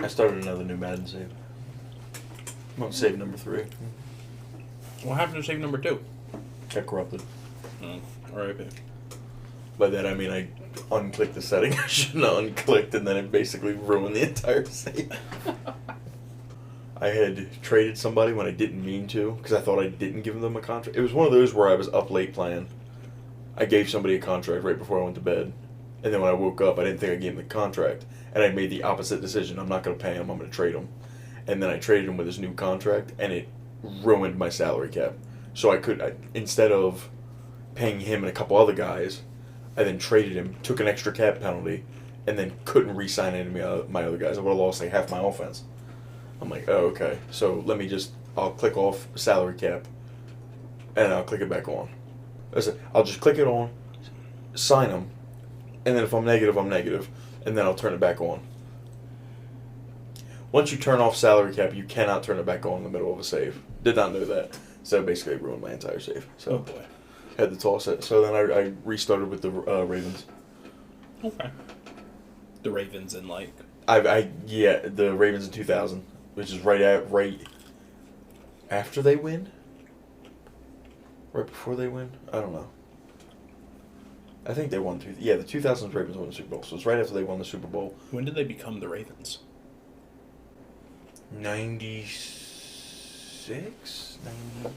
I started another new Madden save. I'm on save number 3. What happened to save number 2? Got corrupted. Oh, alright. By that I mean I unclicked the setting I shouldn't have unclicked, and then it basically ruined the entire save. I had traded somebody when I didn't mean to, because I thought I didn't give them a contract. It was one of those where I was up late playing. I gave somebody a contract right before I went to bed, and then when I woke up, I didn't think I gave him the contract, and I made the opposite decision. I'm not going to pay him, I'm going to trade him. And then I traded him with his new contract, and it ruined my salary cap. So instead of paying him and a couple other guys, I then traded him, took an extra cap penalty, and then couldn't re-sign any of my other guys. I would have lost like half my offense. I'm like, oh, okay. So I'll click off salary cap, and I'll click it back on. I'll just click it on, sign them, and then if I'm negative, I'm negative, and then I'll turn it back on. Once you turn off salary cap, you cannot turn it back on in the middle of a save. Did not know that. So basically it ruined my entire save. So Oh boy. Had to toss it. So then I restarted with the Ravens. Okay. The Ravens in like... the Ravens in 2000, which is right after they win? Right before they win? I don't know. I think they won. The 2000 Ravens won the Super Bowl. So it's right after they won the Super Bowl. When did they become the Ravens? 96? 90?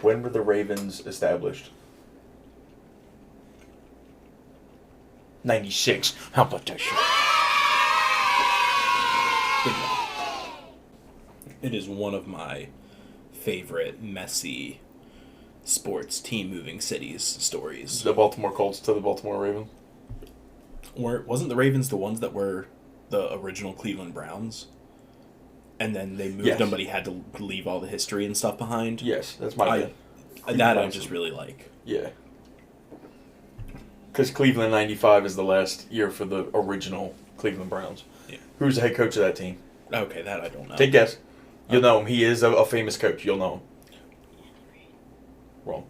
When were the Ravens established? 96. How about that shit? It is one of my favorite messy sports team moving cities stories. The Baltimore Colts to the Baltimore Ravens? Wasn't the Ravens the ones that were the original Cleveland Browns? And then they moved them, but he had to leave all the history and stuff behind? Yes, that's my That I just really like. Yeah. Because Cleveland 95 is the last year for the original Cleveland Browns. Yeah. Who's the head coach of that team? Okay, that I don't know. Take a guess. You'll know him. He is a famous coach. You'll know him. Wrong.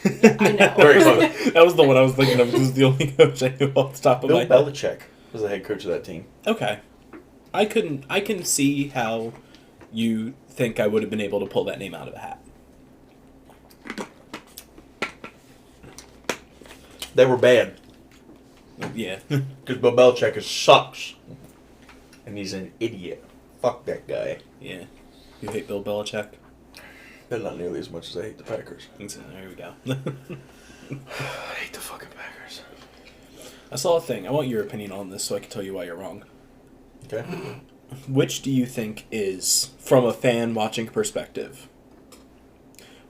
Yeah, I know. Very close. That was the one I was thinking of. This is the only coach I knew off the top of my head. Bill Belichick was the head coach of that team. Okay. I can see how you think I would have been able to pull that name out of a hat. They were bad. Yeah. Because Bill Belichick sucks. And he's an idiot. Fuck that guy. Yeah. You hate Bill Belichick? But not nearly as much as I hate the Packers. There we go. I hate the fucking Packers. I saw a thing. I want your opinion on this so I can tell you why you're wrong. Okay. Which do you think is, from a fan watching perspective,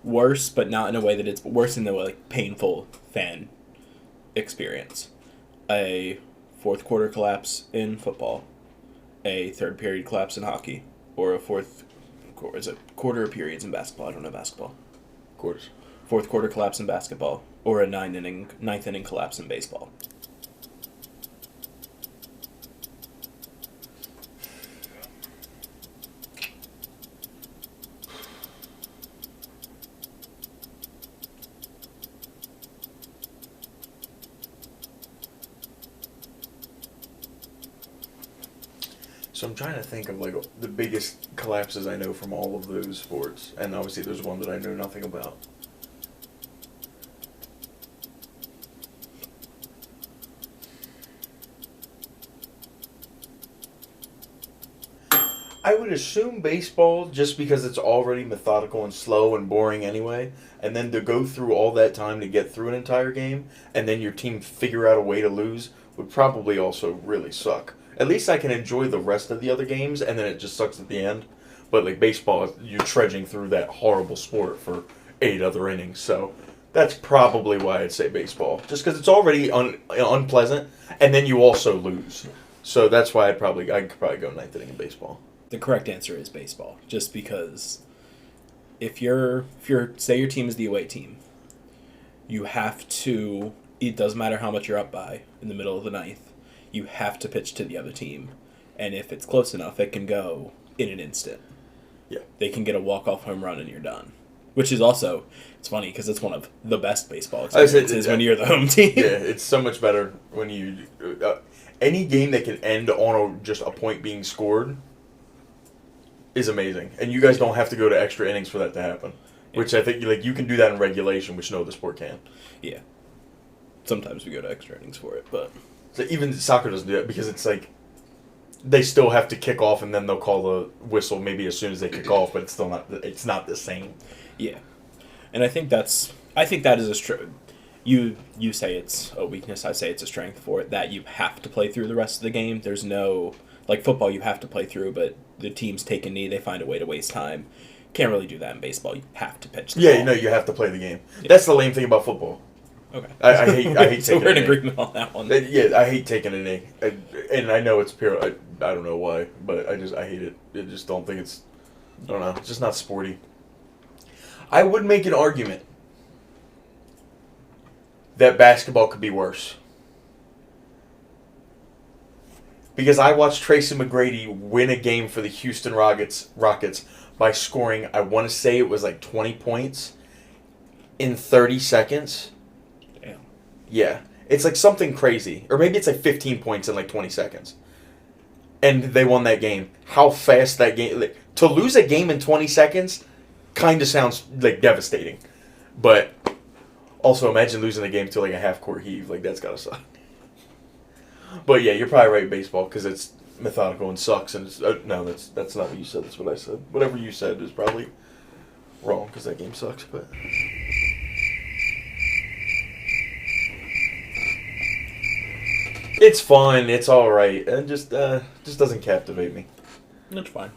worse, but not in a way that it's worse in the like painful fan experience? A fourth quarter collapse in football, a third period collapse in hockey, or a quarter periods in basketball? I don't know basketball. Quarters. Fourth quarter collapse in basketball, or a ninth inning collapse in baseball. So I'm trying to think of like the biggest collapses I know from all of those sports, and obviously there's one that I know nothing about. I would assume baseball, just because it's already methodical and slow and boring anyway, and then to go through all that time to get through an entire game, and then your team figure out a way to lose, would probably also really suck. At least I can enjoy the rest of the other games, and then it just sucks at the end. But like baseball, you're trudging through that horrible sport for 8 other innings, so that's probably why I'd say baseball. Just because it's already unpleasant, and then you also lose. So that's why I could probably go 9th inning in baseball. The correct answer is baseball, just because if you're say your team is the away team, you have to. It doesn't matter how much you're up by in the middle of the 9th. You have to pitch to the other team, and if it's close enough, it can go in an instant. Yeah, they can get a walk-off home run and you're done. which is also, it's funny because it's one of the best baseball I said, experiences when you're the home team. Yeah, it's so much better when you any game that can end on just a point being scored is amazing, and you guys don't have to go to extra innings for that to happen. Which I think you can do that in regulation, which no other sport can. Yeah. Sometimes we go to extra innings for it, but so even soccer doesn't do that because it's like they still have to kick off, and then they'll call the whistle maybe as soon as they kick off, but it's still not. It's not the same. Yeah, and I think that is a strength. You say it's a weakness. I say it's a strength for it that you have to play through the rest of the game. There's no like football. You have to play through, but the teams take a knee. They find a way to waste time. Can't really do that in baseball. You have to pitch the ball. No, you have to play the game. Yeah. That's the lame thing about football. Okay. I hate so taking we're in a knee. agreement on that one. Yeah, I hate taking a knee. And I know it's pure. I don't know why, but I hate it. I just don't think it's. I don't know. It's just not sporty. I would make an argument that basketball could be worse. Because I watched Tracy McGrady win a game for the Houston Rockets by scoring, I want to say it was like 20 points in 30 seconds. Damn. Yeah. It's like something crazy. Or maybe it's like 15 points in like 20 seconds. And they won that game. How fast that game... Like, to lose a game in 20 seconds kind of sounds like devastating. But also imagine losing a game to like a half-court heave. Like, that's got to suck. But yeah, you're probably right, baseball, because it's methodical and sucks. And it's no, that's not what you said. That's what I said. Whatever you said is probably wrong because that game sucks. But it's fun. It's all right. And just doesn't captivate me. That's fine.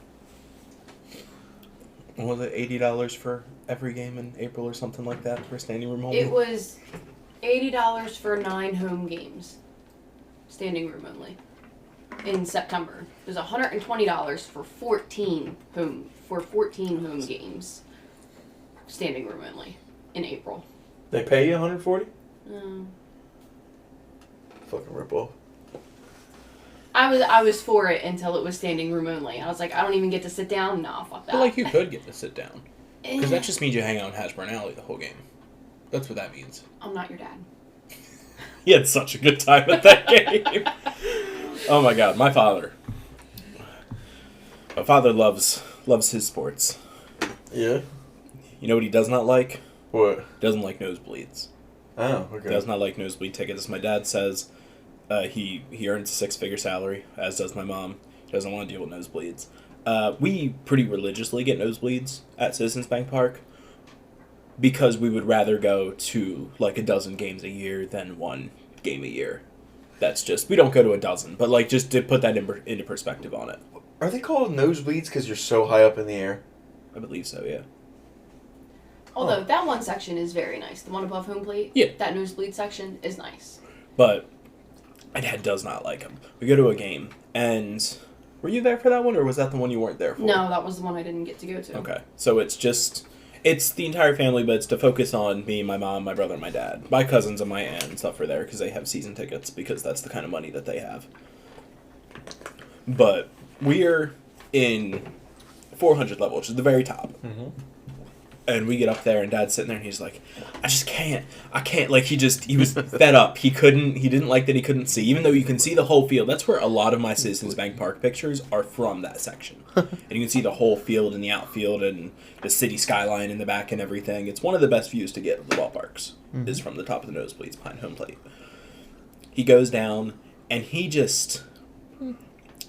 Was it $80 for every game in April or something like that for standing room only? It was $80 for 9 home games. Standing room only. In September. It was $120 for 14 home games. Standing room only. In April. They pay you $140? No. Fucking ripoff. I was for it until it was standing room only. I was like, I don't even get to sit down? Nah, fuck that. But like you could get to sit down. Because that just means you hang out in Hashburn Alley the whole game. That's what that means. I'm not your dad. He had such a good time at that game. Oh my god, my father. My father loves his sports. Yeah? You know what he does not like? What? He doesn't like nosebleeds. Oh, okay. Does not like nosebleed tickets. My dad says he earns a 6-figure salary, as does my mom. He doesn't want to deal with nosebleeds. We pretty religiously get nosebleeds at Citizens Bank Park because we would rather go to like a dozen games a year than one game a year. That's just, we don't go to a dozen, but like just to put that into perspective on it. Are they called nosebleeds because you're so high up in the air? I believe so, yeah. Although, that one section is very nice. The one above home plate. Yeah. That nosebleed section is nice. But my dad does not like them. We go to a game, and were you there for that one, or was that the one you weren't there for? No, that was the one I didn't get to go to. Okay. So it's the entire family, but it's to focus on me, my mom, my brother, and my dad. My cousins and my aunt and stuff are there because they have season tickets because that's the kind of money that they have. But we're in 400 level, which is the very top. Mm-hmm. And we get up there, and Dad's sitting there, and he's like, I can't. Like, he was fed up. He didn't like that he couldn't see. Even though you can see the whole field. That's where a lot of my Citizens Bank Park pictures are from, that section. And you can see the whole field and the outfield and the city skyline in the back and everything. It's one of the best views to get of the ballparks, is from the top of the nosebleeds behind home plate. He goes down, and he just...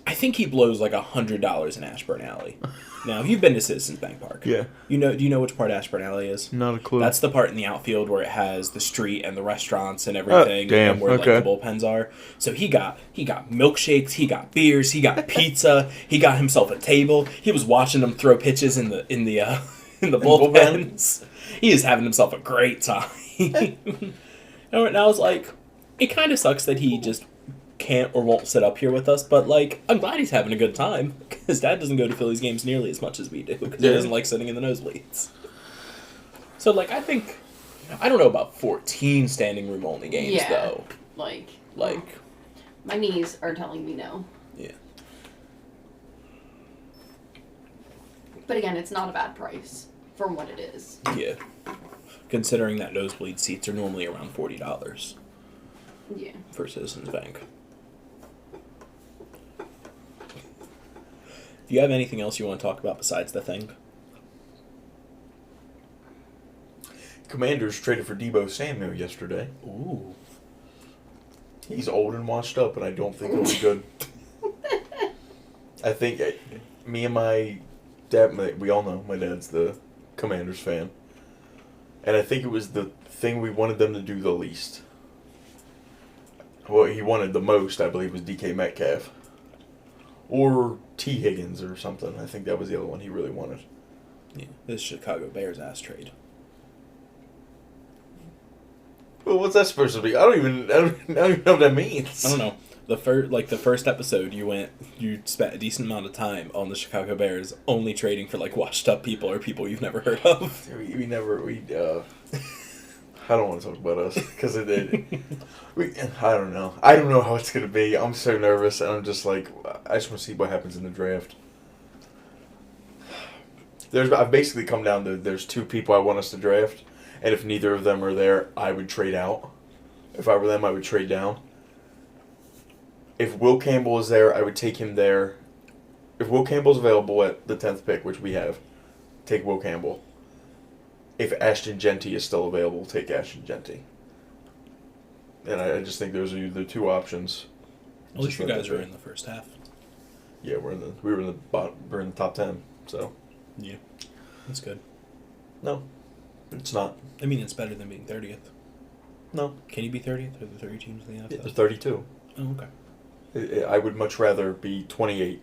I think he blows like $100 in Ashburn Alley. Now, if you've been to Citizens Bank Park, Yeah. do you know which part Ashburn Alley is? Not a clue. That's the part in the outfield where it has the street and the restaurants and everything, damn, and where okay. like the bullpens are. So he got milkshakes, he got beers, he got pizza, he got himself a table. He was watching them throw pitches in the bullpens. He is having himself a great time. And I was like, it kind of sucks that he just can't or won't sit up here with us, but like, I'm glad he's having a good time because Dad doesn't go to Phillies games nearly as much as we do because he doesn't like sitting in the nosebleeds. So like, I think, I don't know about 14 standing room only games though. Like my knees are telling me no. Yeah. But again, it's not a bad price. for what it is. Yeah. Considering that nosebleed seats are normally around $40 Yeah. for Citizens Bank. Do you have anything else you want to talk about besides the thing? Commanders traded for Debo Samuel yesterday. Ooh. He's old and washed up, and I don't think he'll be good. I think me and my dad, we all know my dad's the Commanders fan. And I think it was the thing we wanted them to do the least. What he wanted the most, I believe, was DK Metcalf. Or T. Higgins or something. I think that was the other one he really wanted. Yeah, this Chicago Bears ass trade. Well, what's that supposed to be? I don't even know what that means. I don't know. The first episode, you spent a decent amount of time on the Chicago Bears, only trading for washed up people or people you've never heard of. I don't want to talk about us because I don't know. I don't know how it's gonna be. I'm so nervous, and I'm just I just want to see what happens in the draft. I've basically come down to there's two people I want us to draft, and if neither of them are there, I would trade out. If I were them, I would trade down. If Will Campbell is there, I would take him there. If Will Campbell's available at the 10th pick, which we have, take Will Campbell. If Ashton Genty is still available, take Ashton Genty. And I just think those are the two options. At least you guys are in the first half. Yeah, we're in the top 10. So yeah, that's good. No, it's not. I mean, it's better than being 30th. No, can you be 30th? Are there 30 teams in the NFL? There's 32. Oh, okay. I would much rather be 28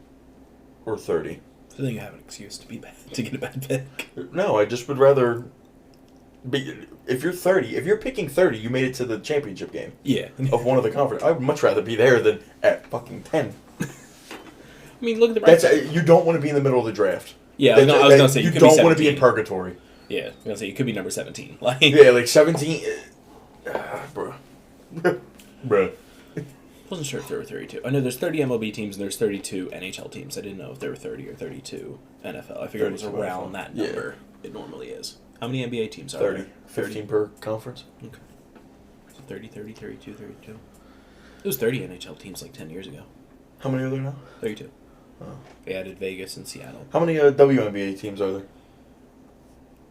or 30. So then you have an excuse to get a bad pick. No, I just would rather be. If you're 30, if you're picking 30, you made it to the championship game. Yeah. Of one of the conference. I would much rather be there than at fucking 10. I mean, look at the you don't want to be in the middle of the draft. Yeah, I was gonna say you don't want to be in purgatory. Yeah, I was gonna say you could be number 17. Yeah, 17. Bruh. Bruh. Wasn't sure if there were 32. I know there's 30 MLB teams and there's 32 NHL teams. I didn't know if there were 30 or 32 NFL. I figured it was around that number. Yeah. It normally is. How many NBA teams are 30. there? 15 per conference. Okay. So 30, 30, 32, 32. It was 30 NHL teams 10 years ago. How many are there now? 32. Oh. They added Vegas and Seattle. How many WNBA teams are there?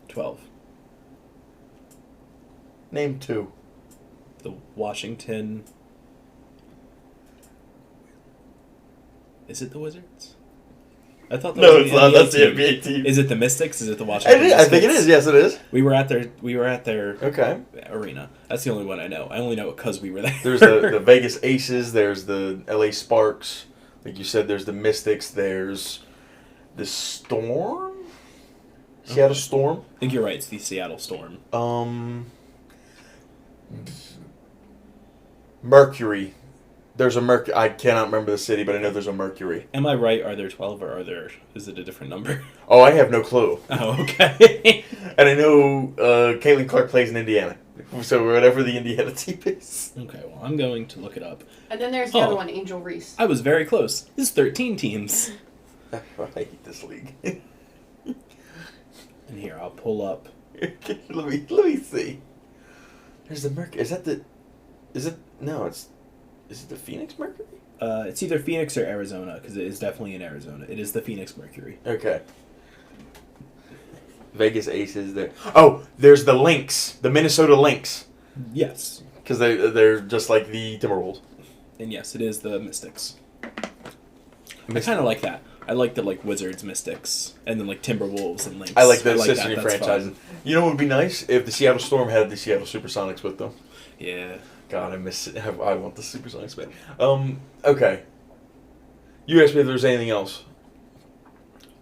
12. Name two. The Washington... Is it the Wizards? I thought that no, was it's not. That's the NBA team. Is it the Mystics? Is it the Washington Mystics? I think it is. Yes, it is. We were at their okay arena. That's the only one I know. I only know it because we were there. There's the Vegas Aces. There's the LA Sparks. Like you said, there's the Mystics. There's the Storm. Seattle Storm. I think you're right. It's the Seattle Storm. Mercury. There's a Mercury. I cannot remember the city, but I know there's a Mercury. Am I right? Are there 12 or is it a different number? Oh, I have no clue. Oh, okay. And I know Caitlin Clark plays in Indiana. So whatever the Indiana team is. Okay, well, I'm going to look it up. And then there's the other one, Angel Reese. I was very close. It's 13 teams. I hate this league. And here, I'll pull up. let me see. There's the Mercury. Is it the Phoenix Mercury? It's either Phoenix or Arizona, because it is definitely in Arizona. It is the Phoenix Mercury. Okay. Vegas Aces there. Oh, there's the Lynx. The Minnesota Lynx. Yes. Because they're just like the Timberwolves. And yes, it is the Mystics. I kind of like that. I like the Wizards, Mystics, and then Timberwolves and Lynx. I like the sister franchises. Fun. You know what would be nice? If the Seattle Storm had the Seattle Supersonics with them. Yeah. God, I miss it. I want the Supersonics back. Okay. You asked me if there was anything else.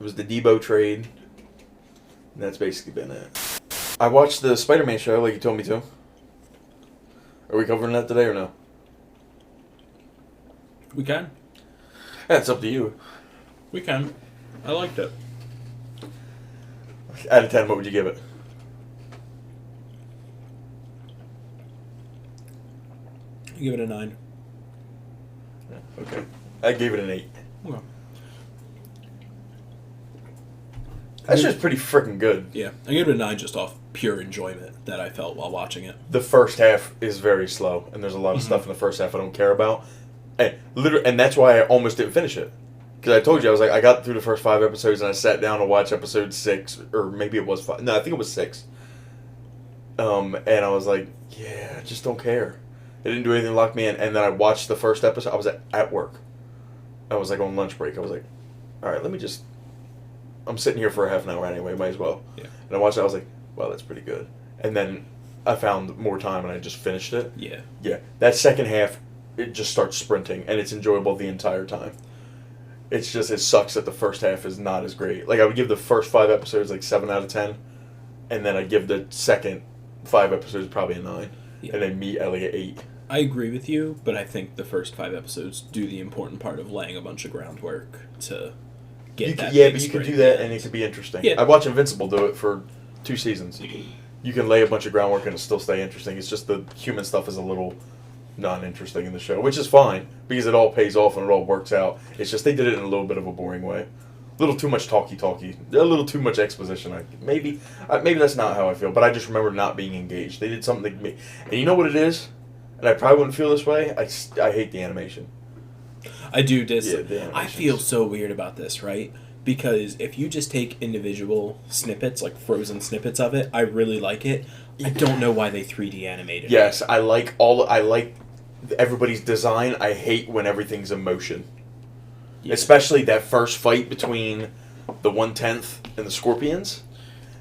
It was the Debo trade. And that's basically been it. I watched the Spider-Man show like you told me to. Are we covering that today or no? We can. That's up to you. We can. I liked it. Out of 10, what would you give it? I give it a 9. Yeah, okay. I gave it an 8. Okay. That's just pretty freaking good. Yeah, I give it a 9 just off pure enjoyment that I felt while watching it. The first half is very slow, and there's a lot of stuff in the first half I don't care about. And that's why I almost didn't finish it. Because I told you, I was like, I got through the first 5 episodes, and I sat down to watch episode 6, or maybe it was 5. No, I think it was 6. And I was like, yeah, I just don't care. It didn't do anything to lock me in. And then I watched the first episode. I was at work. I was like on lunch break. I was like, all right, I'm sitting here for a half an hour anyway, might as well. Yeah. And I watched it, I was like, well, that's pretty good. And then I found more time and I just finished it. Yeah. Yeah. That second half, it just starts sprinting and it's enjoyable the entire time. It's just, it sucks that the first half is not as great. Like, I would give the first 5 episodes like 7 out of 10. And then I'd give the second 5 episodes probably a 9. Yeah. And then meet Ellie at 8. I agree with you, but I think the first 5 episodes do the important part of laying a bunch of groundwork to get that. Yeah, but you can do that and it could be interesting. Yeah. I watched Invincible do it for 2 seasons. You can lay a bunch of groundwork and it'll still stay interesting. It's just the human stuff is a little non-interesting in the show, which is fine because it all pays off and it all works out. It's just they did it in a little bit of a boring way. A little too much talky, a little too much exposition. Maybe that's not how I feel, but I just remember not being engaged. They did something to me, and you know what it is? And I probably wouldn't feel this way. I hate the animation. I do I feel so weird about this, right? Because if you just take individual snippets, like frozen snippets of it, I really like it. I don't know why they 3D animated Yes, I like everybody's design. I hate when everything's in motion. Yeah. Especially that first fight between the 1/10 and the Scorpions.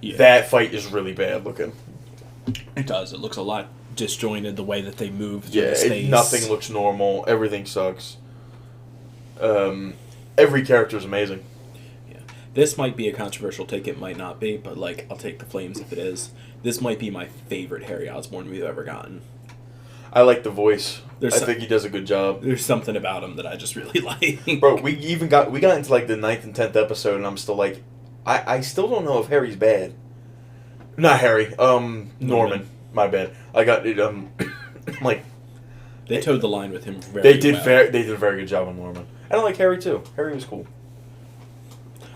Yeah. That fight is really bad looking. It does. It looks a lot disjointed the way that they move through the space. Nothing looks normal. Everything sucks. Every character is amazing. Yeah. This might be a controversial take. It might not be, but like I'll take the flames if it is. This might be my favorite Harry Osborn we've ever gotten. I like the voice. I think he does a good job. There's something about him that I just really like. Bro, we got into like the 9th and 10th episode, and I'm still like, I still don't know if Harry's bad. Not Harry. Norman. My bad. I got it. Like they towed the line with him very They did well. They did a very good job on Norman. I don't like Harry too. Harry was cool.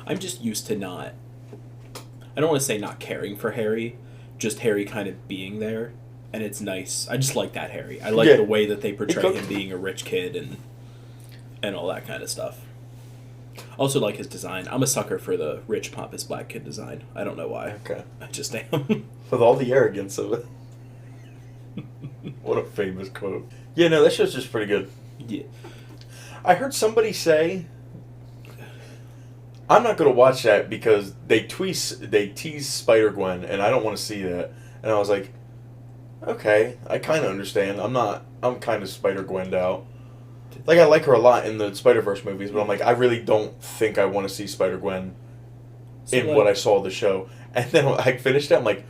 I'm just used to not. I don't want to say not caring for Harry, just Harry kind of being there. And it's nice. I just like that Harry. I like the way that they portray him being a rich kid and all that kind of stuff. Also like his design. I'm a sucker for the rich, pompous black kid design. I don't know why. Okay. I just am. With all the arrogance of it. What a famous quote. Yeah, no, that show's just pretty good. Yeah. I heard somebody say, I'm not going to watch that because they tease Spider-Gwen, and I don't want to see that. And I was like, okay, I kind of understand. I'm kind of Spider-Gwen'd out. Like, I like her a lot in the Spider-Verse movies, but I'm like, I really don't think I want to see Spider-Gwen what I saw of the show. And then I finished it, I'm like,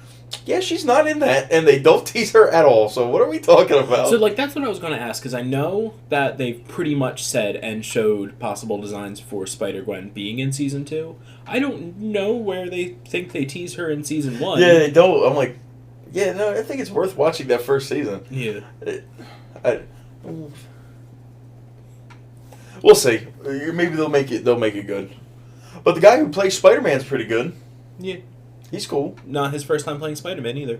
yeah, she's not in that, and they don't tease her at all, so what are we talking about? So, like, that's what I was going to ask, because I know that they've pretty much said and showed possible designs for Spider-Gwen being in Season 2. I don't know where they think they tease her in Season 1. Yeah, they don't. I'm like, yeah, no, I think it's worth watching that first season. Yeah. We'll see. Maybe they'll make it good. But the guy who plays Spider-Man's pretty good. Yeah. He's cool. Not his first time playing Spider-Man either.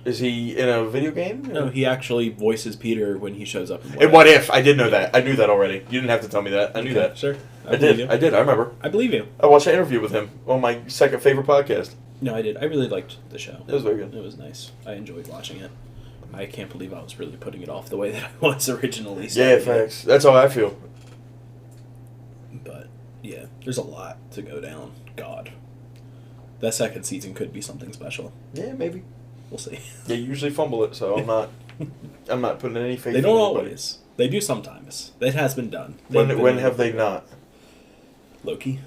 Is he in a video game? No, he actually voices Peter when he shows up. In What If? I did know that. I knew that already. You didn't have to tell me that. I knew that. Sure. I did. I remember. I believe you. I watched an interview with him on my second favorite podcast. No, I did. I really liked the show. It was very good. It was nice. I enjoyed watching it. I can't believe I was really putting it off the way that I was originally. Yeah, facts. That's how I feel. But, yeah, there's a lot to go down. God. That second season could be something special. Yeah, maybe. We'll see. They usually fumble it, so I'm not putting any faith in it. They don't always. They do sometimes. It has been done. When have they not? Loki.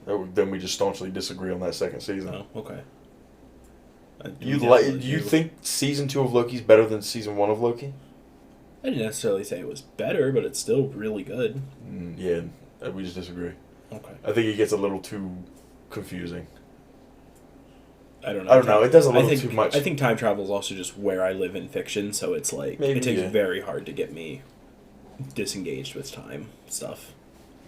Then we just staunchly disagree on that second season. Oh, okay. You think Season 2 of Loki's better than Season 1 of Loki? I didn't necessarily say it was better, but it's still really good. Yeah, we just disagree. Okay. I think it gets a little too confusing. I don't know. It does a little too much. I think time travel is also just where I live in fiction, so it's like it takes very hard to get me disengaged with time stuff.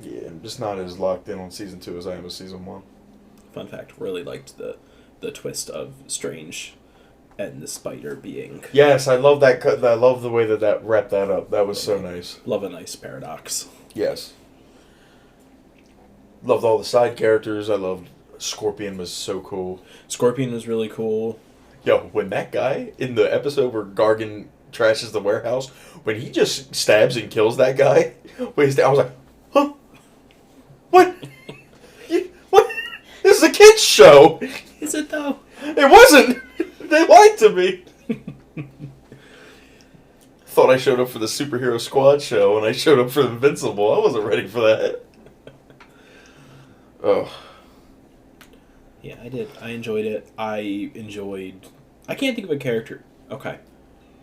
Yeah, I'm just not as locked in on Season 2 as I am with Season 1. fun fact, really liked the twist of Strange and the spider being... Yes, I love that. I love the way that wrapped that up. That was so nice. Love a nice paradox. Yes. Loved all the side characters. I loved Scorpion was so cool. Scorpion was really cool. Yo, when that guy in the episode where Gargan trashes the warehouse, when he just stabs and kills that guy, I was like, huh? What? What? This is a kid's show. Is it though? It wasn't. They lied to me. Thought I showed up for the Superhero Squad show, and I showed up for Invincible. I wasn't ready for that. Oh. Yeah, I did. I enjoyed it. I can't think of a character. Okay.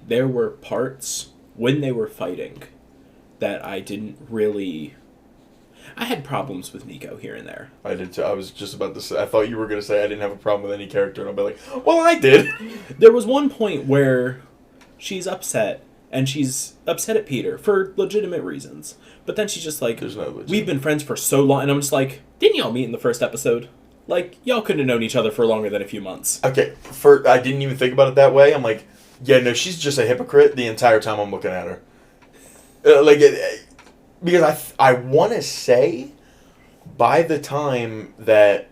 There were parts when they were fighting that I didn't really... I had problems with Nico here and there. I did too. I was just about to say, I thought you were going to say I didn't have a problem with any character, and I'll be like, well, I did. There was one point where she's upset, and she's upset at Peter for legitimate reasons. But then she's just like, There's no legitimate. We've been friends for so long, and I'm just like, didn't y'all meet in the first episode? Like, y'all couldn't have known each other for longer than a few months. Okay, I didn't even think about it that way. I'm like, yeah, no, she's just a hypocrite the entire time I'm looking at her. Because I want to say, by the time that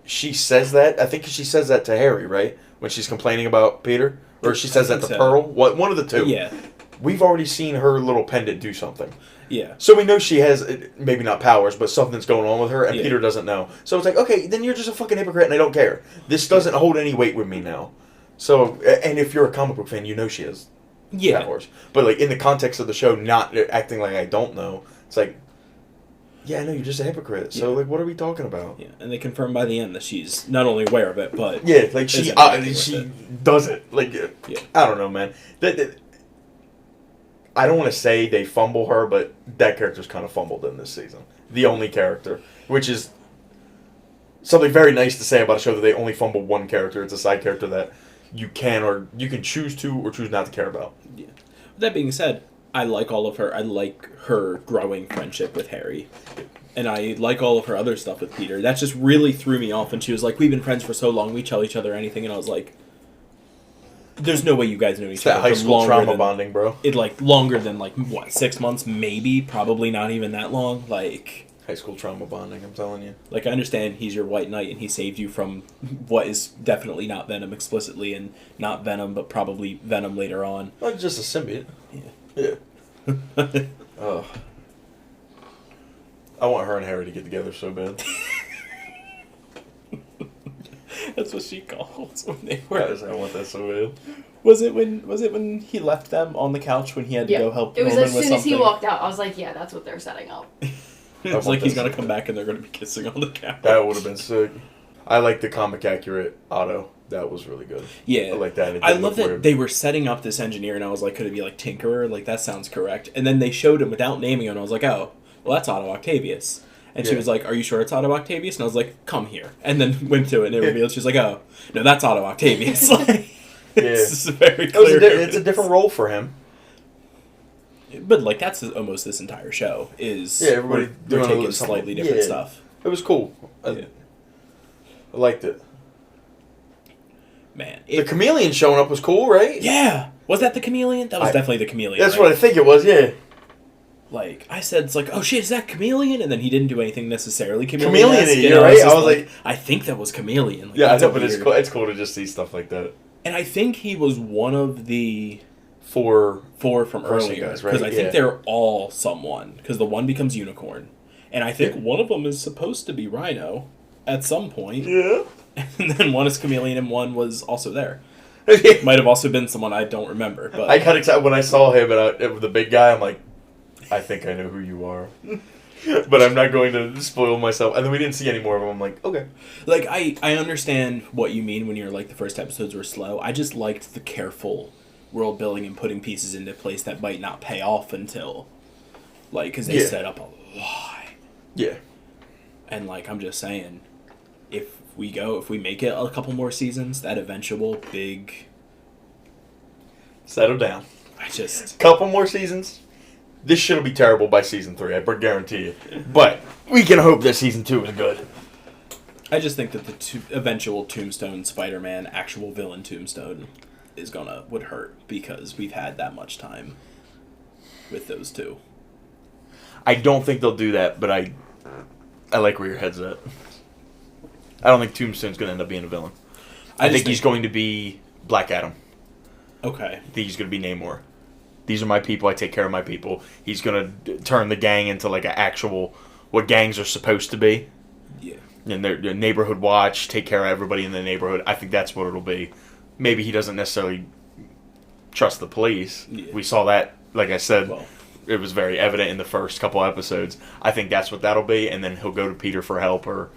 she says that, I think she says that to Harry, right? When she's complaining about Peter? Or she says that to Pearl? One of the two. Yeah. We've already seen her little pendant do something. Yeah. So we know she has, maybe not powers, but something's going on with her, and Peter doesn't know. So it's like, okay, then you're just a fucking hypocrite, and I don't care. This doesn't hold any weight with me now. So, and if you're a comic book fan, you know she has powers. But, like, in the context of the show, not acting like I don't know, it's like, yeah, I know, you're just a hypocrite. So, like, what are we talking about? Yeah, and they confirm by the end that she's not only aware of it, but... Yeah, like, she does it. Like, I don't know, man. I don't want to say they fumble her, but that character's kind of fumbled in this season. The only character, which is something very nice to say about a show that they only fumble one character. It's a side character that you can choose to or choose not to care about. Yeah. With that being said, I like all of her. I like her growing friendship with Harry. And I like all of her other stuff with Peter. That just really threw me off. And she was like, we've been friends for so long, we tell each other anything. And I was like... There's no way you guys know each other. That high school trauma bonding, bro. Longer than, 6 months? Maybe. Probably not even that long. High school trauma bonding, I'm telling you. I understand he's your white knight and he saved you from what is definitely not Venom explicitly and not Venom, but probably Venom later on. Well, just a symbiote. Yeah. Oh. I want her and Harry to get together so bad. That's what she calls when they were. I want that so bad. Was it when he left them on the couch when he had to go help Roman with something? It was as soon as he walked out. I was like, yeah, that's what they're setting up. It's like he's gonna come back and they're gonna be kissing on the couch. That would have been sick. I like the comic accurate Otto. That was really good. Yeah. I like that. I love that they were setting up this engineer and I was like, could it be like Tinkerer? Like, that sounds correct. And then they showed him without naming him and I was like, oh, well, that's Otto Octavius. And she was like, are you sure it's Otto Octavius? And I was like, come here. And then went to it and it revealed, she was like, oh, no, that's Otto Octavius. It's very clear. It's a different role for him. But, that's almost this entire show is... Yeah, everybody they're taking slightly different stuff. It was cool. I liked it. Man. The chameleon showing up was cool, right? Yeah. Was that the chameleon? That was definitely the chameleon. That's what I think it was, yeah. I said, it's like, oh shit, is that chameleon? And then he didn't do anything necessarily chameleon-y, you're right? I was like... I think that was chameleon. Yeah, I know, but it's cool. It's cool to just see stuff like that. And I think he was one of the... Four from earlier. Guys, right? Because I think they're all someone. Because the one becomes Unicorn. And I think one of them is supposed to be Rhino at some point. Yeah. And then one is Chameleon and one was also there. Might have also been someone I don't remember. But I got excited when I saw him and the big guy. I'm like, I think I know who you are. But I'm not going to spoil myself. And then we didn't see any more of them. I'm like, okay. I understand what you mean when you're like the first episodes were slow. I just liked the careful world building and putting pieces into place that might not pay off until, because they set up a lot. Yeah. And, I'm just saying, if we make it a couple more seasons, that eventual big... Settle down. Couple more seasons. This shit'll be terrible by season 3, I guarantee you. But we can hope that season 2 is good. I just think that the eventual Tombstone Spider-Man actual villain Tombstone would hurt because we've had that much time with those two. I don't think they'll do that, but I like where your head's at. I don't think Tombstone's going to end up being a villain. I think he's going to be Black Adam. Okay. I think he's going to be Namor. These are my people. I take care of my people. He's going to turn the gang into like an actual what gangs are supposed to be. Yeah. And their neighborhood watch, take care of everybody in the neighborhood. I think that's what it'll be. Maybe he doesn't necessarily trust the police. Yeah. We saw that, like I said, it was very evident in the first couple episodes. I think that's what that'll be, and then he'll go to Peter for help, or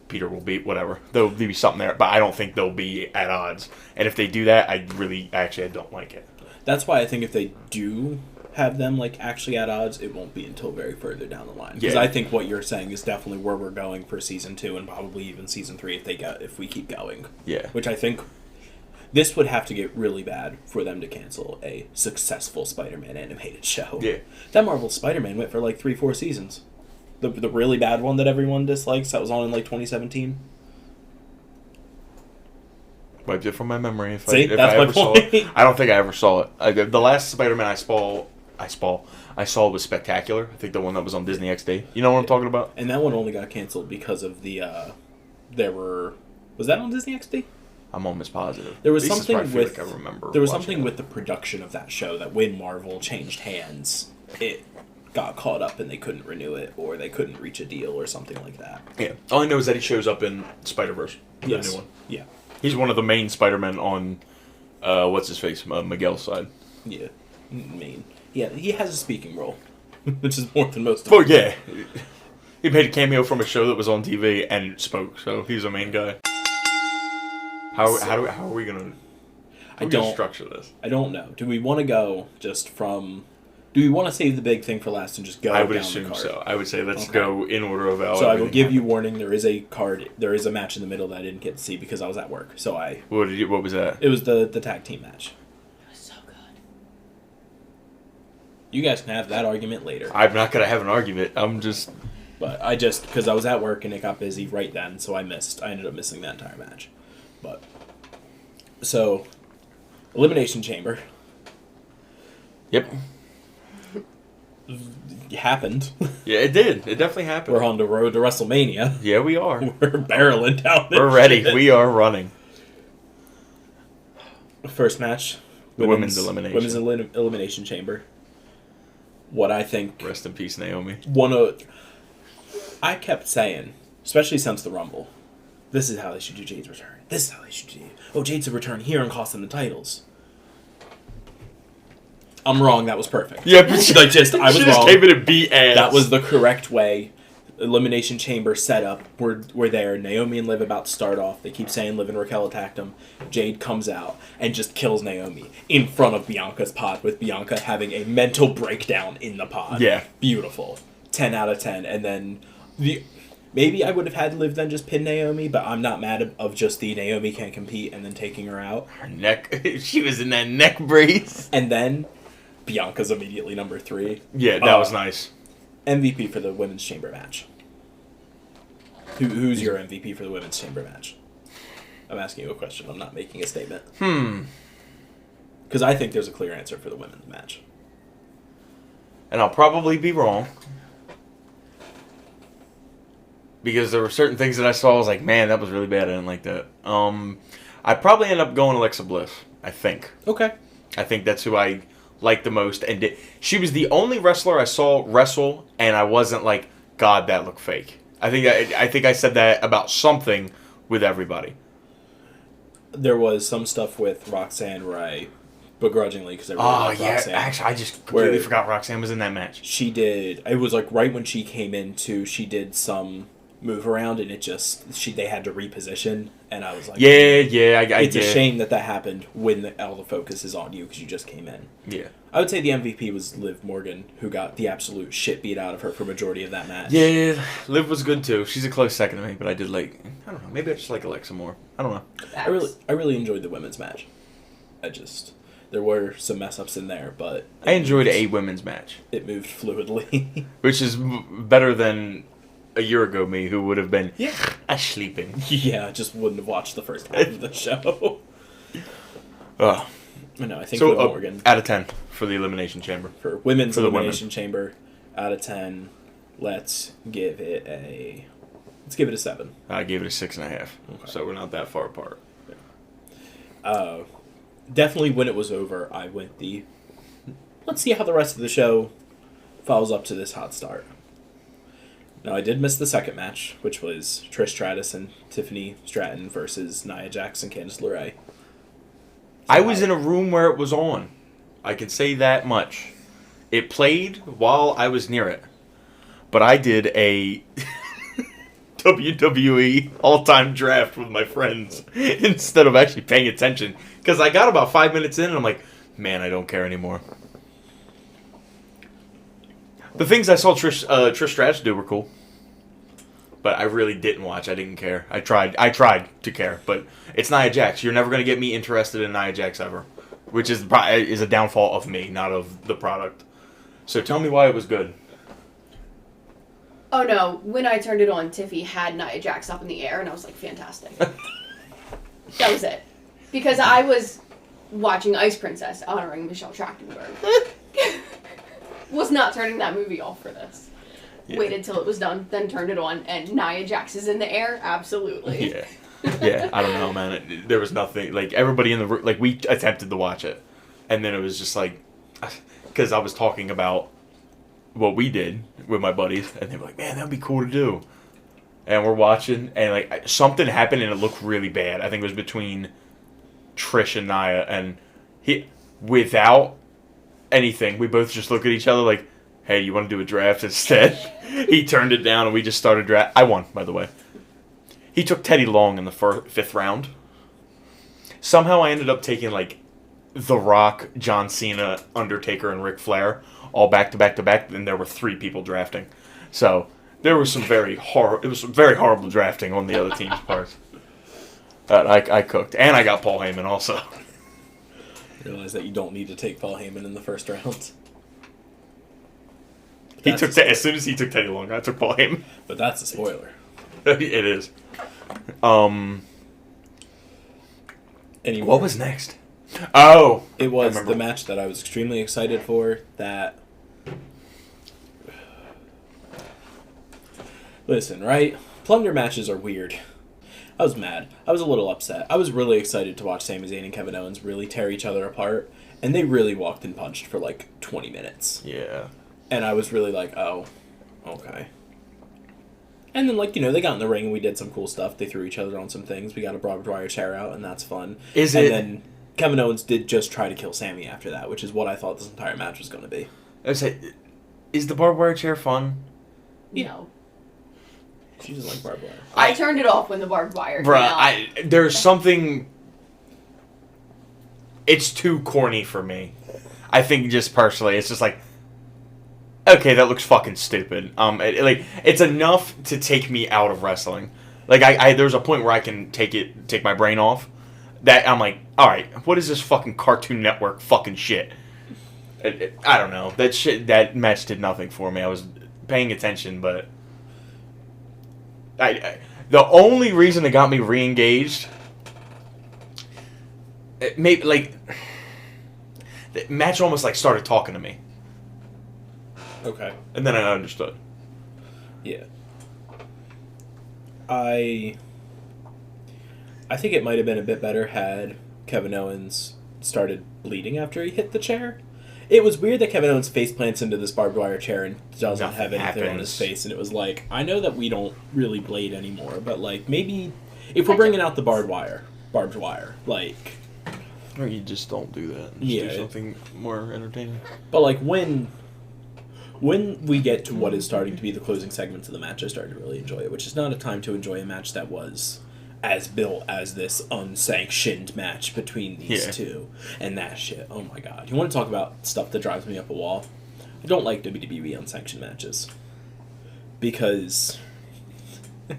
Peter will be whatever. There'll be something there, but I don't think they'll be at odds. And if they do that, I don't like it. That's why I think if they do have them like actually at odds, it won't be until very further down the line. Because I think what you're saying is definitely where we're going for season 2 and probably even season 3 if we keep going. Yeah. Which I think this would have to get really bad for them to cancel a successful Spider-Man animated show. Yeah. That Marvel Spider-Man went for like 3-4 seasons. The really bad one that everyone dislikes that was on in like 2017. Wiped it from my memory. If See, I that's my ever saw point. it. I don't think I ever saw it. The last Spider-Man I saw was Spectacular. I think the one that was on Disney XD. You know what I'm talking about? And that one only got canceled because of the was that on Disney XD? I'm almost positive. There was At least something I feel with like I remember there was watching something it. with the production of that show that when Marvel changed hands, it got caught up and they couldn't renew it or they couldn't reach a deal or something like that. Yeah. All I know is that he shows up in Spider-Verse. Yes. The new one. Yeah. He's one of the main Spider-Men on what's his face? Miguel's side. Yeah. Main. Yeah, he has a speaking role, which is more than most of them. Oh yeah. He made a cameo from a show that was on TV and spoke, so he's a main guy. How are we gonna structure this? I don't know. Do we want to go just from? Do we want to save the big thing for last and just go? I would down assume the card? so. I would say let's go in order of how. So I will give you warning. There is a card. There is a match in the middle that I didn't get to see because I was at work. So What was that? It was the tag team match. It was so good. You guys can have that argument later. I'm not gonna have an argument. But because I was at work and it got busy right then, so I ended up missing that entire match. But so, Elimination Chamber. Yep. It happened. Yeah, it did. It definitely happened. We're on the road to WrestleMania. Yeah, we are. We're barreling down there. We're ready. We are running. First match. Women's elimination. Women's Elimination Chamber. What I think. Rest in peace, Naomi. I kept saying, especially since the Rumble, this is how they should do Jade's return. This is how they should do. Oh, Jade's return here and cost them the titles. I'm wrong. That was perfect. Yeah, but I was wrong. She just came in and beat ass. That was the correct way. Elimination Chamber setup. We're there. Naomi and Liv about to start off. They keep saying Liv and Raquel attacked them. Jade comes out and just kills Naomi in front of Bianca's pod, with Bianca having a mental breakdown in the pod. Yeah. Beautiful. 10 out of 10. And then maybe I would have had Liv then just pin Naomi, but I'm not mad of just the Naomi can't compete and then taking her out. Her neck. She was in that neck brace. And then Bianca's immediately number 3. Yeah, that was nice. MVP for the Women's Chamber match. Who's your MVP for the Women's Chamber match? I'm asking you a question. I'm not making a statement. Because I think there's a clear answer for the women's match. And I'll probably be wrong. Because there were certain things that I saw, I was like, man, that was really bad. I didn't like that. I probably end up going Alexa Bliss, I think. Okay. I think that's who I like the most. And she was the only wrestler I saw wrestle, and I wasn't like, God, that looked fake. I think I said that about something with everybody. There was some stuff with Roxanne where I begrudgingly, because I really liked Roxanne. Actually, I just completely forgot Roxanne was in that match. She did. It was like right when she came in too. She did some move around, and they had to reposition, and I was like, it's a shame that happened when all the focus is on you because you just came in. Yeah. I would say the MVP was Liv Morgan, who got the absolute shit beat out of her for majority of that match. Yeah, Liv was good too. She's a close second to me, but I don't know, maybe I just like Alexa more. I don't know. I really enjoyed the women's match. There were some mess ups in there, but I enjoyed a women's match. It moved fluidly. Which is better than a year ago me who would have been Yeah. sleeping. Yeah, just wouldn't have watched the first half of the show. Oh. No, I think So, Liv Morgan. out of 10 for the Elimination Chamber. For Women's for the Elimination Chamber, out of 10, let's give it a 7. I gave it a 6.5. Okay. So we're not that far apart. Definitely when it was over, I went let's see how the rest of the show follows up to this hot start. Now, I did miss the second match, which was Trish Stratus and Tiffany Stratton versus Nia Jax and Candice LeRae. I was in a room where it was on. I can say that much. It played while I was near it. But I did a WWE all-time draft with my friends instead of actually paying attention. Because I got about 5 minutes in and I'm like, man, I don't care anymore. The things I saw Trish Stratus do were cool. But I really didn't watch. I didn't care. I tried to care. But it's Nia Jax. You're never going to get me interested in Nia Jax ever. Which is a downfall of me, not of the product. So tell me why it was good. Oh no, when I turned it on, Tiffy had Nia Jax up in the air, and I was like, fantastic. That was it. Because I was watching Ice Princess honoring Michelle Trachtenberg. Was not turning that movie off for this. Yeah. Waited till it was done, then turned it on, and Nia Jax is in the air? Absolutely. Yeah. Yeah, I don't know, man. There was nothing, like, everybody in the room, like, we attempted to watch it. And then it was just like, because I was talking about what we did with my buddies, and they were like, man, that would be cool to do. And we're watching, and, like, something happened, and it looked really bad. I think it was between Trish and Nia, and without anything, we both just look at each other like, hey, you want to do a draft instead? He turned it down, and we just started draft. I won, by the way. He took Teddy Long in the fifth round. Somehow I ended up taking, like, The Rock, John Cena, Undertaker, and Ric Flair all back to back to back, and there were 3 people drafting. So there was some very horrible drafting on the other team's part. I cooked, and I got Paul Heyman also. Realize that you don't need to take Paul Heyman in the first round. As soon as he took Teddy Long, I took Paul Heyman. But that's a spoiler. It is. Anyway, what was next? Oh, it was the match that I was extremely excited for. Listen, right? Plunder matches are weird. I was mad. I was a little upset. I was really excited to watch Sami Zayn and Kevin Owens really tear each other apart, and they really walked and punched for like 20 minutes. Yeah. And I was really like, oh, okay. And then, like, they got in the ring and we did some cool stuff. They threw each other on some things. We got a barbed wire chair out, and that's fun. And then Kevin Owens did just try to kill Sami after that, which is what I thought this entire match was going to be. Is the barbed wire chair fun? No. She doesn't like barbed wire. I turned it off when the barbed wire came out. There's something... It's too corny for me. I think just personally, it's just like... Okay, that looks fucking stupid. It's enough to take me out of wrestling. Like, there's a point where I can take my brain off. That I'm like, all right, what is this fucking Cartoon Network fucking shit? I don't know. That match did nothing for me. I was paying attention, but the only reason it got me re-engaged, maybe like the match almost like started talking to me. Okay. And then I understood. Yeah. I think it might have been a bit better had Kevin Owens started bleeding after he hit the chair. It was weird that Kevin Owens face plants into this barbed wire chair and doesn't have anything on his face, and it was like, I know that we don't really blade anymore, but like maybe if we're bringing out the barbed wire, like... Or you just don't do that. Do something more entertaining. But like when we get to what is starting to be the closing segments of the match, I started to really enjoy it, which is not a time to enjoy a match that was as built as this unsanctioned match between these two. And that shit, oh my god. You want to talk about stuff that drives me up a wall? I don't like WWE unsanctioned matches. Because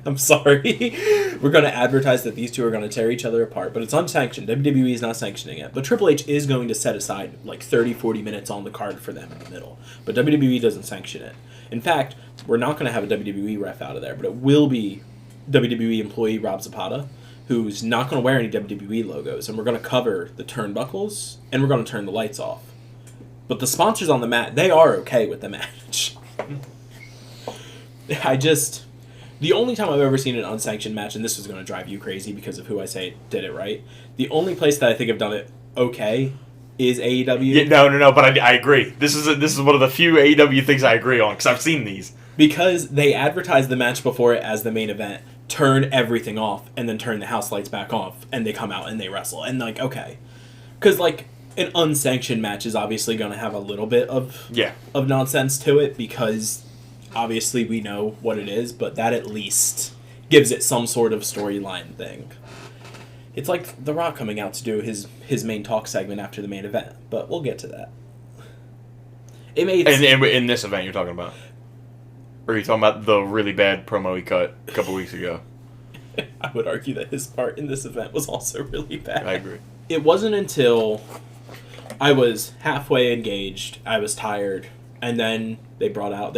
I'm sorry. We're going to advertise that these two are going to tear each other apart, but it's unsanctioned. WWE is not sanctioning it. But Triple H is going to set aside like 30, 40 minutes on the card for them in the middle. But WWE doesn't sanction it. In fact, we're not going to have a WWE ref out of there, but it will be WWE employee Rob Zapata, who's not going to wear any WWE logos, and we're going to cover the turnbuckles, and we're going to turn the lights off. But the sponsors on the mat, they are okay with the match. The only time I've ever seen an unsanctioned match, and this is going to drive you crazy because of who I say did it right, the only place that I think have done it okay is AEW. Yeah, no, but I agree. This is one of the few AEW things I agree on, because I've seen these. Because they advertise the match before it as the main event, turn everything off, and then turn the house lights back off, and they come out and they wrestle. And, like, okay. Because, like, an unsanctioned match is obviously going to have a little bit of nonsense to it, because obviously we know what it is, but that at least gives it some sort of storyline thing. It's like The Rock coming out to do his main talk segment after the main event, but we'll get to that. It made in this event you're talking about? Or are you talking about the really bad promo he cut a couple weeks ago? I would argue that his part in this event was also really bad. I agree. It wasn't until I was halfway engaged, I was tired, and then they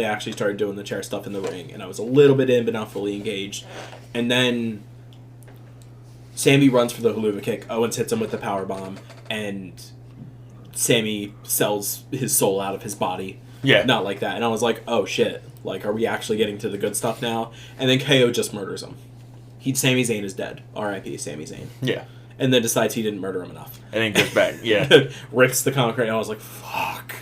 actually started doing the chair stuff in the ring, and I was a little bit in, but not fully engaged. And then Sammy runs for the haluva kick, Owens hits him with the power bomb, and Sammy sells his soul out of his body. Yeah. Not like that. And I was like, oh shit, like, are we actually getting to the good stuff now? And then KO just murders him. Sami Zayn is dead. R.I.P. Sami Zayn. Yeah. And then decides he didn't murder him enough. And then goes back, yeah. Rips the concrete, and I was like, fuck.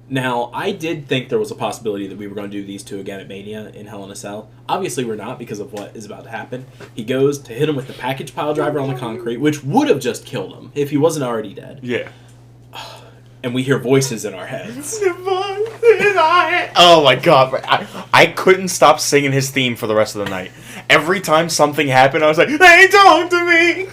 Now, I did think there was a possibility that we were going to do these two again at Mania in Hell in a Cell. Obviously, we're not because of what is about to happen. He goes to hit him with the package pile driver on the concrete, which would have just killed him if he wasn't already dead. Yeah. And we hear voices in our heads. Oh my god. I couldn't stop singing his theme for the rest of the night. Every time something happened, I was like, hey, talk to me!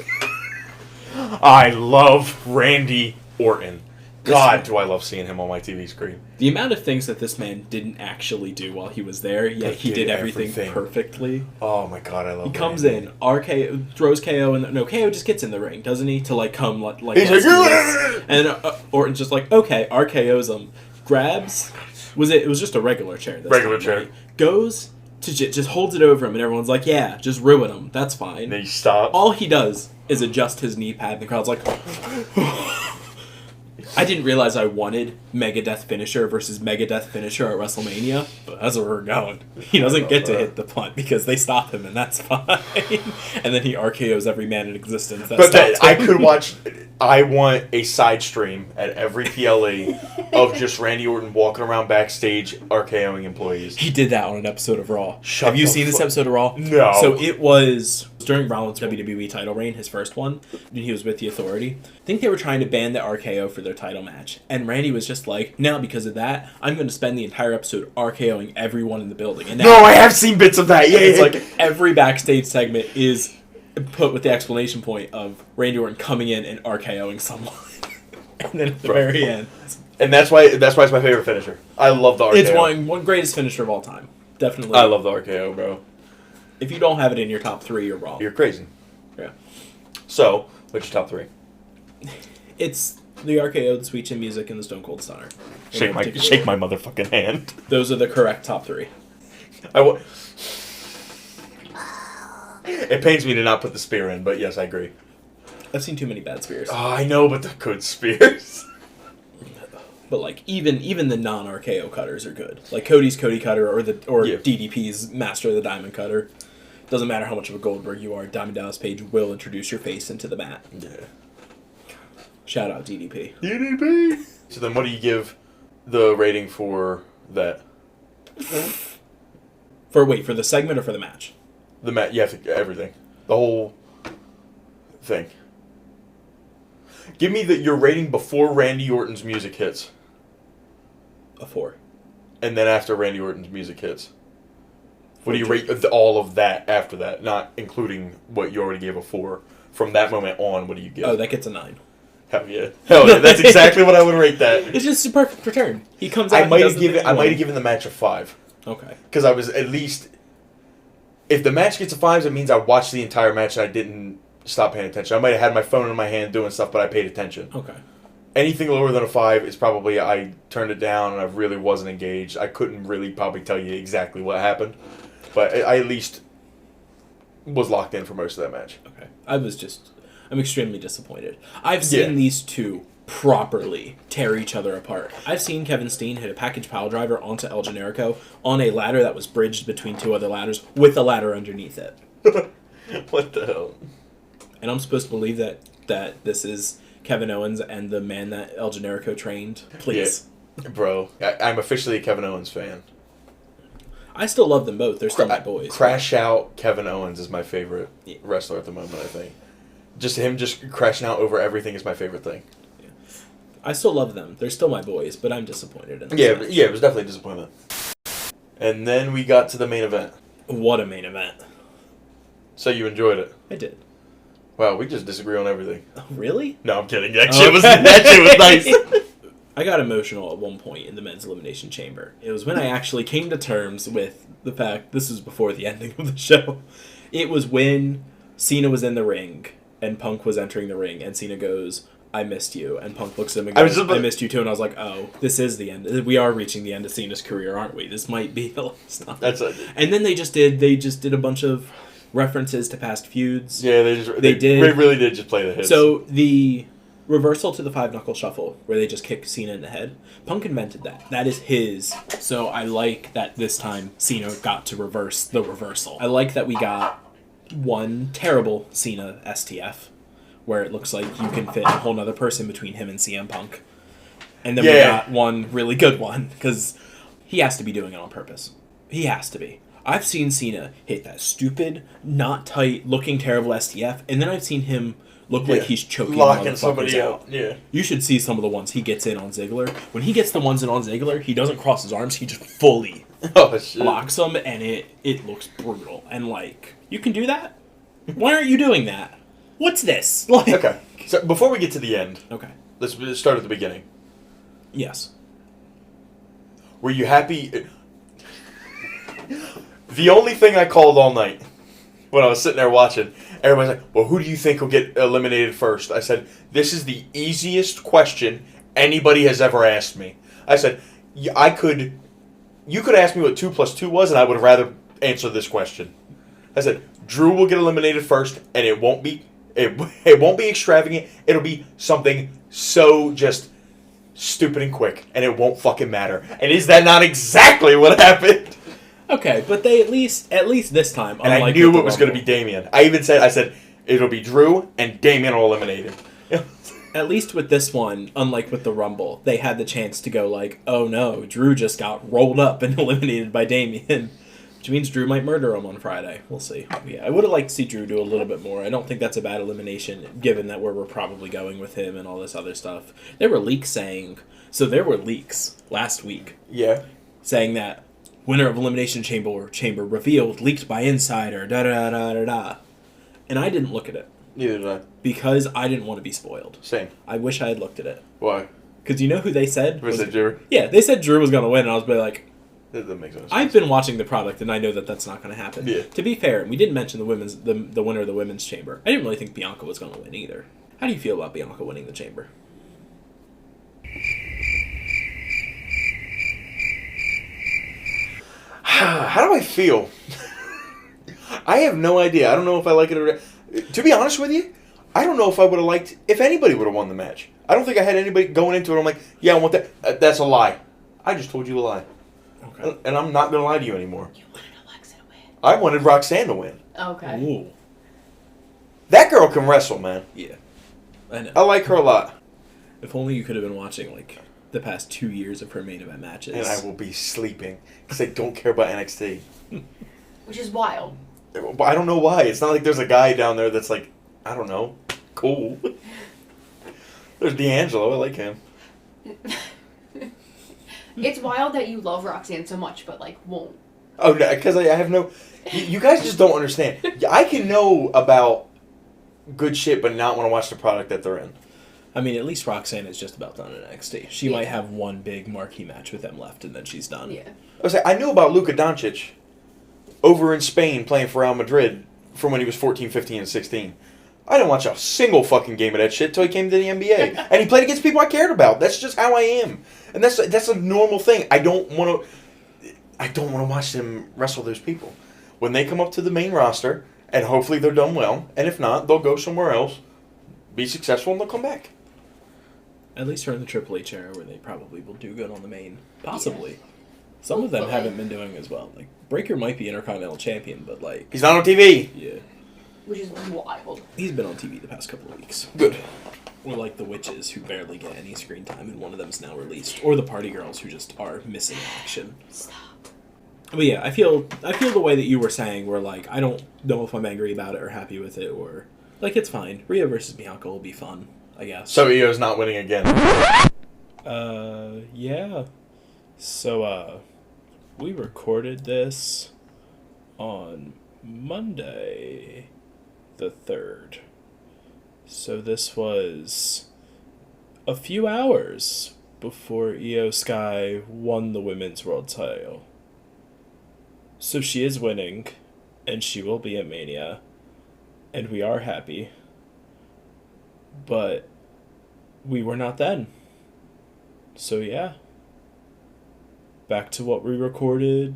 I love Randy Orton. God, do I love seeing him on my TV screen. The amount of things that this man didn't actually do while he was there, yet he did everything perfectly. Oh my god, I love He comes in, RKO, throws KO, and KO just gets in the ring, doesn't he? To like come like he's like, and Orton's just like, okay, RKO's him, grabs. It was just a regular chair. Regular chair. Right? Goes to just holds it over him, and everyone's like, yeah, just ruin him. That's fine. And then he stops. All he does is adjust his knee pad, and the crowd's like. I didn't realize I wanted Megadeth finisher versus Megadeth finisher at WrestleMania, but that's where we're going. He doesn't get to hit the punt because they stop him, and that's fine. And then he RKOs every man in existence. I could watch. I want a side stream at every PLE of just Randy Orton walking around backstage RKOing employees. He did that on an episode of Raw. Have you seen this episode of Raw? No. So it was during Rollins' WWE title reign, his first one, when he was with the Authority. I think they were trying to ban the RKO for their title match. And Randy was just like, now because of that, I'm going to spend the entire episode RKOing everyone in the building. And no, I have seen bits of that. Yeah, it's like every backstage segment is put with the explanation point of Randy Orton coming in and RKOing someone. And then at the very end. And that's why it's my favorite finisher. I love the RKO. It's one greatest finisher of all time. Definitely. I love the RKO, bro. If you don't have it in your top 3, you're wrong. You're crazy. Yeah. So, what's your top 3? It's the RKO, the Sweet Chin Music, and the Stone Cold Stunner. Shake my motherfucking hand. Those are the correct top 3. It pains me to not put the spear in, but yes, I agree. I've seen too many bad spears. Oh, I know, but the good spears. But like even the non-RKO cutters are good. Like Cody's Cody cutter or DDP's Master of the Diamond cutter. Doesn't matter how much of a Goldberg you are, Diamond Dallas Page will introduce your face into the mat. Yeah. Shout out DDP. DDP. So then, what do you give the rating for that? For the segment or for the match? The match. Yeah, everything. The whole thing. Give me your rating before Randy Orton's music hits. A 4. And then after Randy Orton's music hits. What do you rate all of that after that? Not including what you already gave a 4. From that moment on, what do you give? Oh, that gets a 9. Hell yeah. Hell yeah. That's exactly what I would rate that. It's just a perfect return. He comes out. I might have given the match a 5. Okay. Because I was at least if the match gets to 5s, it means I watched the entire match and I didn't stop paying attention. I might have had my phone in my hand doing stuff, but I paid attention. Okay. Anything lower than a 5 is probably I turned it down and I really wasn't engaged. I couldn't really probably tell you exactly what happened, but I at least was locked in for most of that match. Okay. I'm extremely disappointed. I've seen these two properly tear each other apart. I've seen Kevin Steen hit a package pile driver onto El Generico on a ladder that was bridged between two other ladders with a ladder underneath it. What the hell? And I'm supposed to believe that this is Kevin Owens and the man that El Generico trained. Please. Yeah. Bro, I'm officially a Kevin Owens fan. I still love them both. They're still my boys. Crash Out Kevin Owens is my favorite wrestler at the moment, I think. Just him just crashing out over everything is my favorite thing. Yeah. I still love them. They're still my boys, but I'm disappointed in this match. Yeah, it was definitely a disappointment. And then we got to the main event. What a main event. So you enjoyed it? I did. Wow, we just disagree on everything. Oh, really? No, I'm kidding. That shit was nice. I got emotional at one point in the men's elimination chamber. It was when I actually came to terms with the fact, this was before the ending of the show. It was when Cena was in the ring and Punk was entering the ring and Cena goes, "I missed you," and Punk looks at him and goes, "I missed you too," and I was like, oh, this is the end. We are reaching the end of Cena's career, aren't we? This might be the last time. And then they just did a bunch of references to past feuds. Yeah, they really did just play the hits. So the reversal to the 5-knuckle shuffle, where they just kick Cena in the head, Punk invented that. That is his. So I like that this time Cena got to reverse the reversal. I like that we got one terrible Cena STF, where it looks like you can fit a whole nother person between him and CM Punk. And then we got one really good one, because he has to be doing it on purpose. He has to be. I've seen Cena hit that stupid, not tight, looking terrible STF, and then I've seen him look like he's choking locking somebody out. Yeah. You should see some of the ones he gets in on Ziggler. When he gets the ones in on Ziggler, he doesn't cross his arms, he just fully locks them, and it looks brutal. And, like, you can do that? Why aren't you doing that? What's this? Like, okay, so before we get to the end, let's start at the beginning. Yes. Were you happy? The only thing I called all night when I was sitting there watching, everybody's like, well, who do you think will get eliminated first? I said, this is the easiest question anybody has ever asked me. I said, you could ask me what 2 + 2 was, and I would rather answer this question. I said, Drew will get eliminated first, and it won't be extravagant. It'll be something so just stupid and quick, and it won't fucking matter. And is that not exactly what happened? Okay, but they at least this time, and I knew it was going to be Damian. I said it'll be Drew and Damian will eliminate him. At least with this one, unlike with the Rumble, they had the chance to go like, oh no, Drew just got rolled up and eliminated by Damian. Which means Drew might murder him on Friday. We'll see. Yeah, I would have liked to see Drew do a little bit more. I don't think that's a bad elimination, given that where we're probably going with him and all this other stuff. There were leaks last week. Yeah. Saying that winner of Elimination Chamber revealed, leaked by insider, da-da-da-da-da. And I didn't look at it. Neither did I. Because I didn't want to be spoiled. Same. I wish I had looked at it. Why? Because you know who they said? Was it Drew? Yeah, they said Drew was going to win, and I was like... That makes sense. I've been watching the product, and I know that that's not going to happen. Yeah. To be fair, we didn't mention the winner of the Women's Chamber. I didn't really think Bianca was going to win either. How do you feel about Bianca winning the Chamber? How do I feel? I have no idea. I don't know if I like it or... To be honest with you, I don't know if I would have liked... If anybody would have won the match. I don't think I had anybody going into it. I'm like, yeah, I want that. That's a lie. I just told you a lie. Okay. And I'm not going to lie to you anymore. You wanted Alexa to win. I wanted Roxanne to win. Okay. Ooh. That girl can wrestle, man. Yeah. I know. I like her a lot. If only you could have been watching, like, the past 2 years of her main event matches. And I will be sleeping. Because I don't care about NXT. Which is wild. But I don't know why. It's not like there's a guy down there that's like, I don't know, cool. There's D'Angelo. I like him. It's wild that you love Roxanne so much, but, like, won't. Oh, no, because I have no... You guys just don't understand. I can know about good shit, but not want to watch the product that they're in. I mean, at least Roxanne is just about done in NXT. She might have one big marquee match with them left, and then she's done. Yeah. I knew about Luka Doncic. over in Spain playing for Real Madrid from when he was 14, 15, and 16. I didn't watch a single fucking game of that shit till he came to the NBA. And he played against people I cared about. That's just how I am. And that's a normal thing. I don't want to watch them wrestle those people. When they come up to the main roster, and hopefully they're done well, and if not, they'll go somewhere else, be successful, and they'll come back. At least they're in the Triple H era where they probably will do good on the main. Possibly. Yeah. Some of them Hopefully. haven't been doing as well. Like, Breaker might be Intercontinental Champion, but like... He's not on TV. Yeah. Which is wild. He's been on TV the past couple of weeks. Good. Or like the witches who barely get any screen time, and one of them is now released. Or the party girls who just are missing action. Stop. But yeah, I feel the way that you were saying, where like I don't know if I'm angry about it or happy with it, or like it's fine. Rhea versus Bianca will be fun, I guess. So Io's not winning again. Yeah. So we recorded this on Monday the 3rd. So this was a few hours before Io Sky won the women's world title. So she is winning, and she will be at Mania, and we are happy. But we were not then. So yeah. Back to what we recorded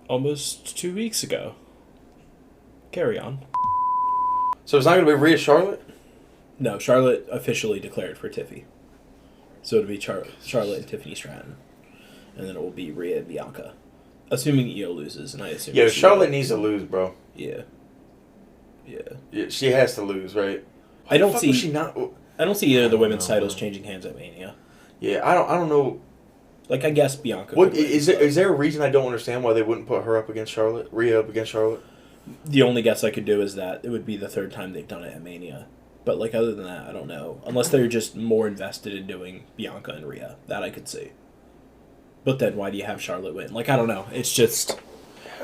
almost 2 weeks ago. Carry on. So it's not going to be Rhea Charlotte? No, Charlotte officially declared for Tiffy. So it'll be Charlotte and Tiffany Stratton. And then it will be Rhea and Bianca. Assuming Io loses, and I assume... Yeah, Charlotte needs to lose, bro. Yeah. Yeah, she has to lose, right? I don't see... She not... I don't see either of the women's titles changing hands at Mania. Yeah, I don't know... Like, I guess Bianca... What is there a reason I don't understand why they wouldn't put her up against Charlotte? Rhea up against Charlotte? The only guess I could do is that it would be the third time they've done it at Mania. But, like, other than that, I don't know. Unless they're just more invested in doing Bianca and Rhea. That I could see. But then why do you have Charlotte win? Like, I don't know. It's just...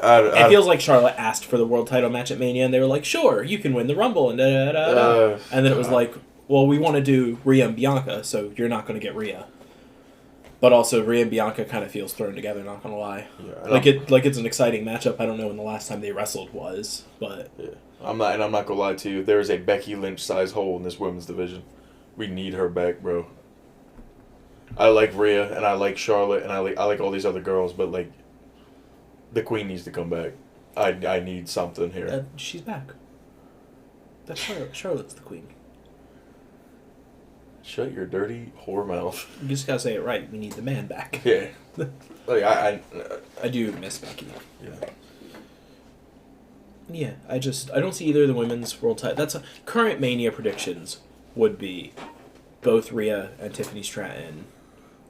it feels like Charlotte asked for the world title match at Mania, and they were like, sure, you can win the Rumble, and da-da-da-da. And then it was like, well, we want to do Rhea and Bianca, so you're not going to get Rhea. But also, Rhea and Bianca kind of feels thrown together, not going to lie. Yeah, like it's an exciting matchup. I don't know when the last time they wrestled was, but... Yeah. I'm not going to lie to you. There is a Becky Lynch-sized hole in this women's division. We need her back, bro. I like Rhea, and I like Charlotte, and I like all these other girls, but, like, the Queen needs to come back. I need something here. She's back. That's Charlotte's the Queen. Shut your dirty whore mouth. You just gotta say it right. We need the man back. Yeah. Like, I do miss Becky. Yeah. Yeah, I don't see either of the women's world title. Current Mania predictions would be both Rhea and Tiffany Stratton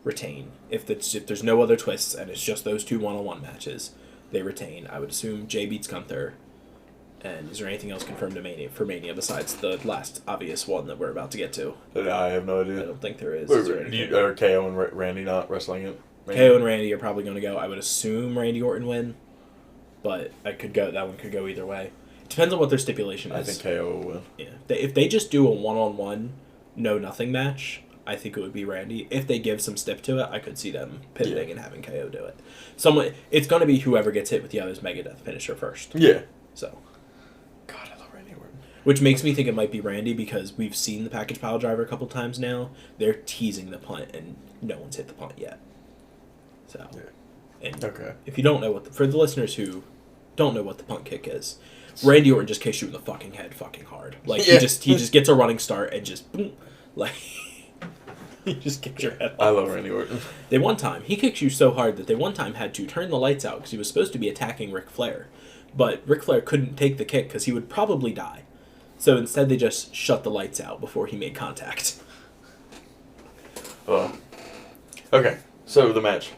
retain. If there's no other twists and it's just those two one-on-one matches, they retain. I would assume Jay beats Gunther. And is there anything else confirmed for Mania besides the last obvious one that we're about to get to? I have no idea. I don't think there is. Are KO and Randy not wrestling it? KO and Randy are probably going to go. I would assume Randy Orton win, but that one could go either way. It depends on what their stipulation is. I think KO will win. Yeah, if they just do a one-on-one, no-nothing match, I think it would be Randy. If they give some stip to it, I could see them pivoting and having KO do it. It's going to be whoever gets hit with the other's Megadeth finisher first. Yeah. So. God, I love Randy Orton. Which makes me think it might be Randy because we've seen the package pile driver a couple times now. They're teasing the punt, and no one's hit the punt yet. So. Yeah. And okay. If you don't know for the listeners who don't know what the punt kick is, Randy Orton just kicks you in the fucking head fucking hard. Like, he just gets a running start and just, boom, like, he just kicks your head off. I love Randy Orton. He kicks you so hard that they one time had to turn the lights out because he was supposed to be attacking Ric Flair. But Ric Flair couldn't take the kick because he would probably die. So instead they just shut the lights out before he made contact. Okay, so the match.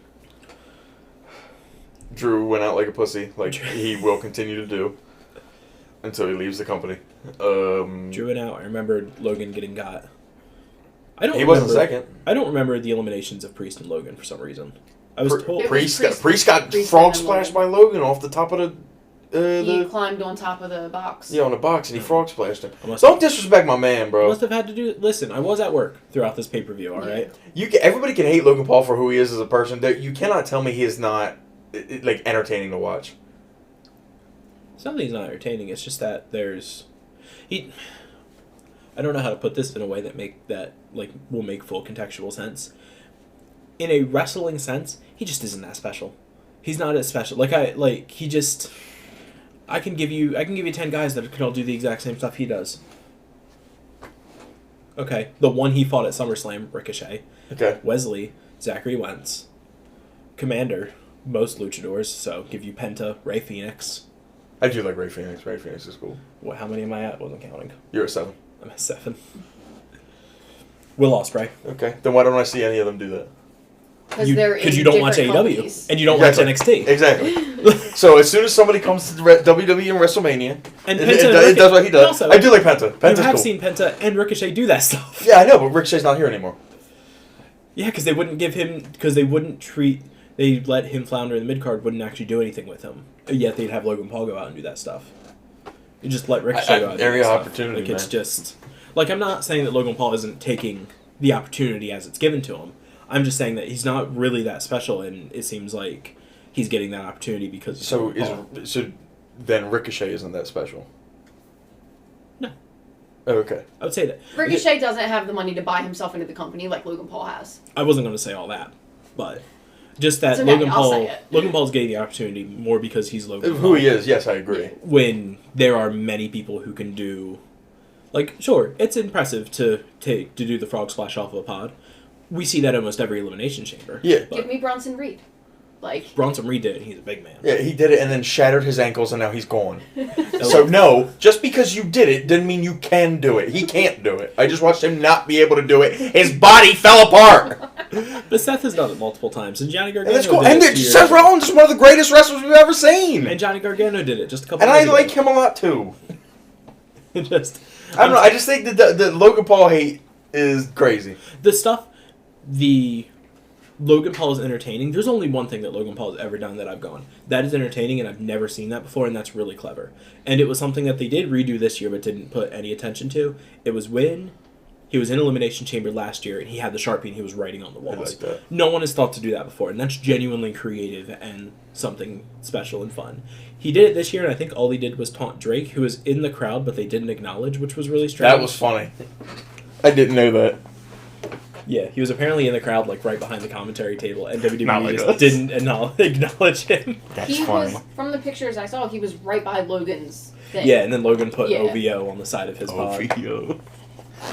Drew went out like a pussy, like he will continue to do. Until he leaves the company. Drew went out. I remember Logan getting got. He wasn't second. I don't remember the eliminations of Priest and Logan for some reason. I was told Priest got frog splashed by Logan off the top of he climbed on top of the box. Yeah, on the box, and he frog splashed him. Don't disrespect my man, bro. Must have had to do. Listen, I was at work throughout this pay-per-view. All right. Everybody can hate Logan Paul for who he is as a person. You cannot tell me he is not like entertaining to watch. It's not that he's not entertaining. It's just that I don't know how to put this in a way that will make full contextual sense. In a wrestling sense, he just isn't that special. He's not as special. I can give you 10 guys that can all do the exact same stuff he does. Okay, the one he fought at SummerSlam, Ricochet. Okay. Wesley, Zachary Wentz, Commander, most luchadors. So give you Penta, Rey Fenix. I do like Rey Fenix. Rey Fenix is cool. What? How many am I at? Wasn't counting. You're at 7. I'm at 7. Will Ospreay. Okay. Then why don't I see any of them do that? Because you don't watch AEW and you don't watch NXT. Exactly. So as soon as somebody comes to WWE and WrestleMania, and it does what he does. Also, I do like Penta. Penta's you have cool. seen Penta and Ricochet do that stuff. Yeah, I know, but Ricochet's not here anymore. Yeah, because they wouldn't they let him flounder in the mid-card, wouldn't actually do anything with him. Yet they'd have Logan Paul go out and do that stuff. You just let Ricochet go out and do that stuff. Opportunity, it's just... I'm not saying that Logan Paul isn't taking the opportunity as it's given to him. I'm just saying that he's not really that special, and it seems like he's getting that opportunity because of So then Ricochet isn't that special? No. Oh, okay. I would say that. Ricochet doesn't have the money to buy himself into the company like Logan Paul has. I wasn't going to say all that, but just that okay, Logan Paul's getting the opportunity more because he's Logan Paul. Who he is, yes, I agree. When there are many people who can do... sure, it's impressive to do the frog splash off of a pod. We see that almost every Elimination Chamber. Yeah. Give me Bronson Reed. Bronson Reed did it, he's a big man. Yeah, he did it and then shattered his ankles and now he's gone. So no, just because you did it didn't mean you can do it. He can't do it. I just watched him not be able to do it. His body fell apart. But Seth has done it multiple times, and Johnny Gargano And that's cool. did And Seth Rollins is one of the greatest wrestlers we've ever seen. And Johnny Gargano did it just a couple And years I ago. like him a lot too. I don't know. I just think that the Logan Paul hate is crazy. The Logan Paul is entertaining. There's only one thing that Logan Paul has ever done that I've gone, that is entertaining, and I've never seen that before, and that's really clever. And it was something that they did redo this year but didn't put any attention to. It was when he was in Elimination Chamber last year, and he had the Sharpie and he was writing on the walls. I like that. No one has thought to do that before, and that's genuinely creative and something special and fun. He did it this year, and I think all he did was taunt Drake, who was in the crowd, but they didn't acknowledge, which was really strange. That was funny. I didn't know that. Yeah, he was apparently in the crowd, right behind the commentary table, and WWE like just us. didn't acknowledge him. That's funny. From the pictures I saw, he was right by Logan's thing. Yeah, and then Logan put OVO on the side of his pod. OVO.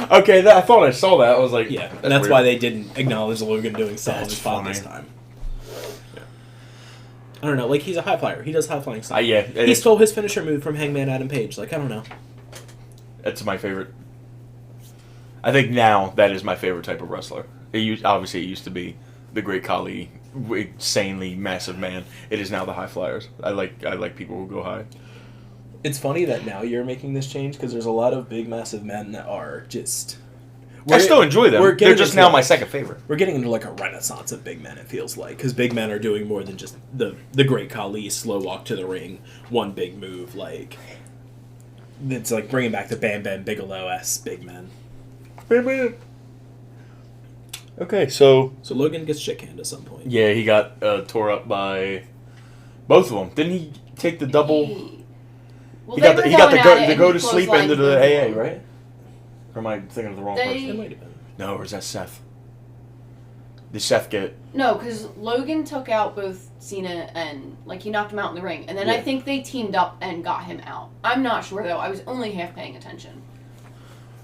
Okay, I thought I saw that. I was like, yeah, and that's why they didn't acknowledge Logan doing stuff on his pod this time. Yeah. I don't know, he's a high flyer. He does high flying stuff. Yeah. He stole his finisher move from Hangman Adam Page. I don't know. That's my favorite. I think now that is my favorite type of wrestler. Obviously, it used to be the Great Khali, insanely massive man. It is now the high flyers. I like people who go high. It's funny that now you're making this change because there's a lot of big, massive men that are just... I still enjoy them. They're just now my second favorite. We're getting into a renaissance of big men, it feels like. Because big men are doing more than just the Great Khali slow walk to the ring, one big move. It's bringing back the Bam Bam Bigelow-esque big men. Okay, so Logan gets shit canned at some point. Yeah, he got tore up by both of them. Didn't he take the double? He got the go to sleep into the AA, right? Or am I thinking of the wrong person? It might have been. No, or is that Seth? Did Seth get? No, because Logan took out both Cena and he knocked him out in the ring, and then I think they teamed up and got him out. I'm not sure though. I was only half paying attention.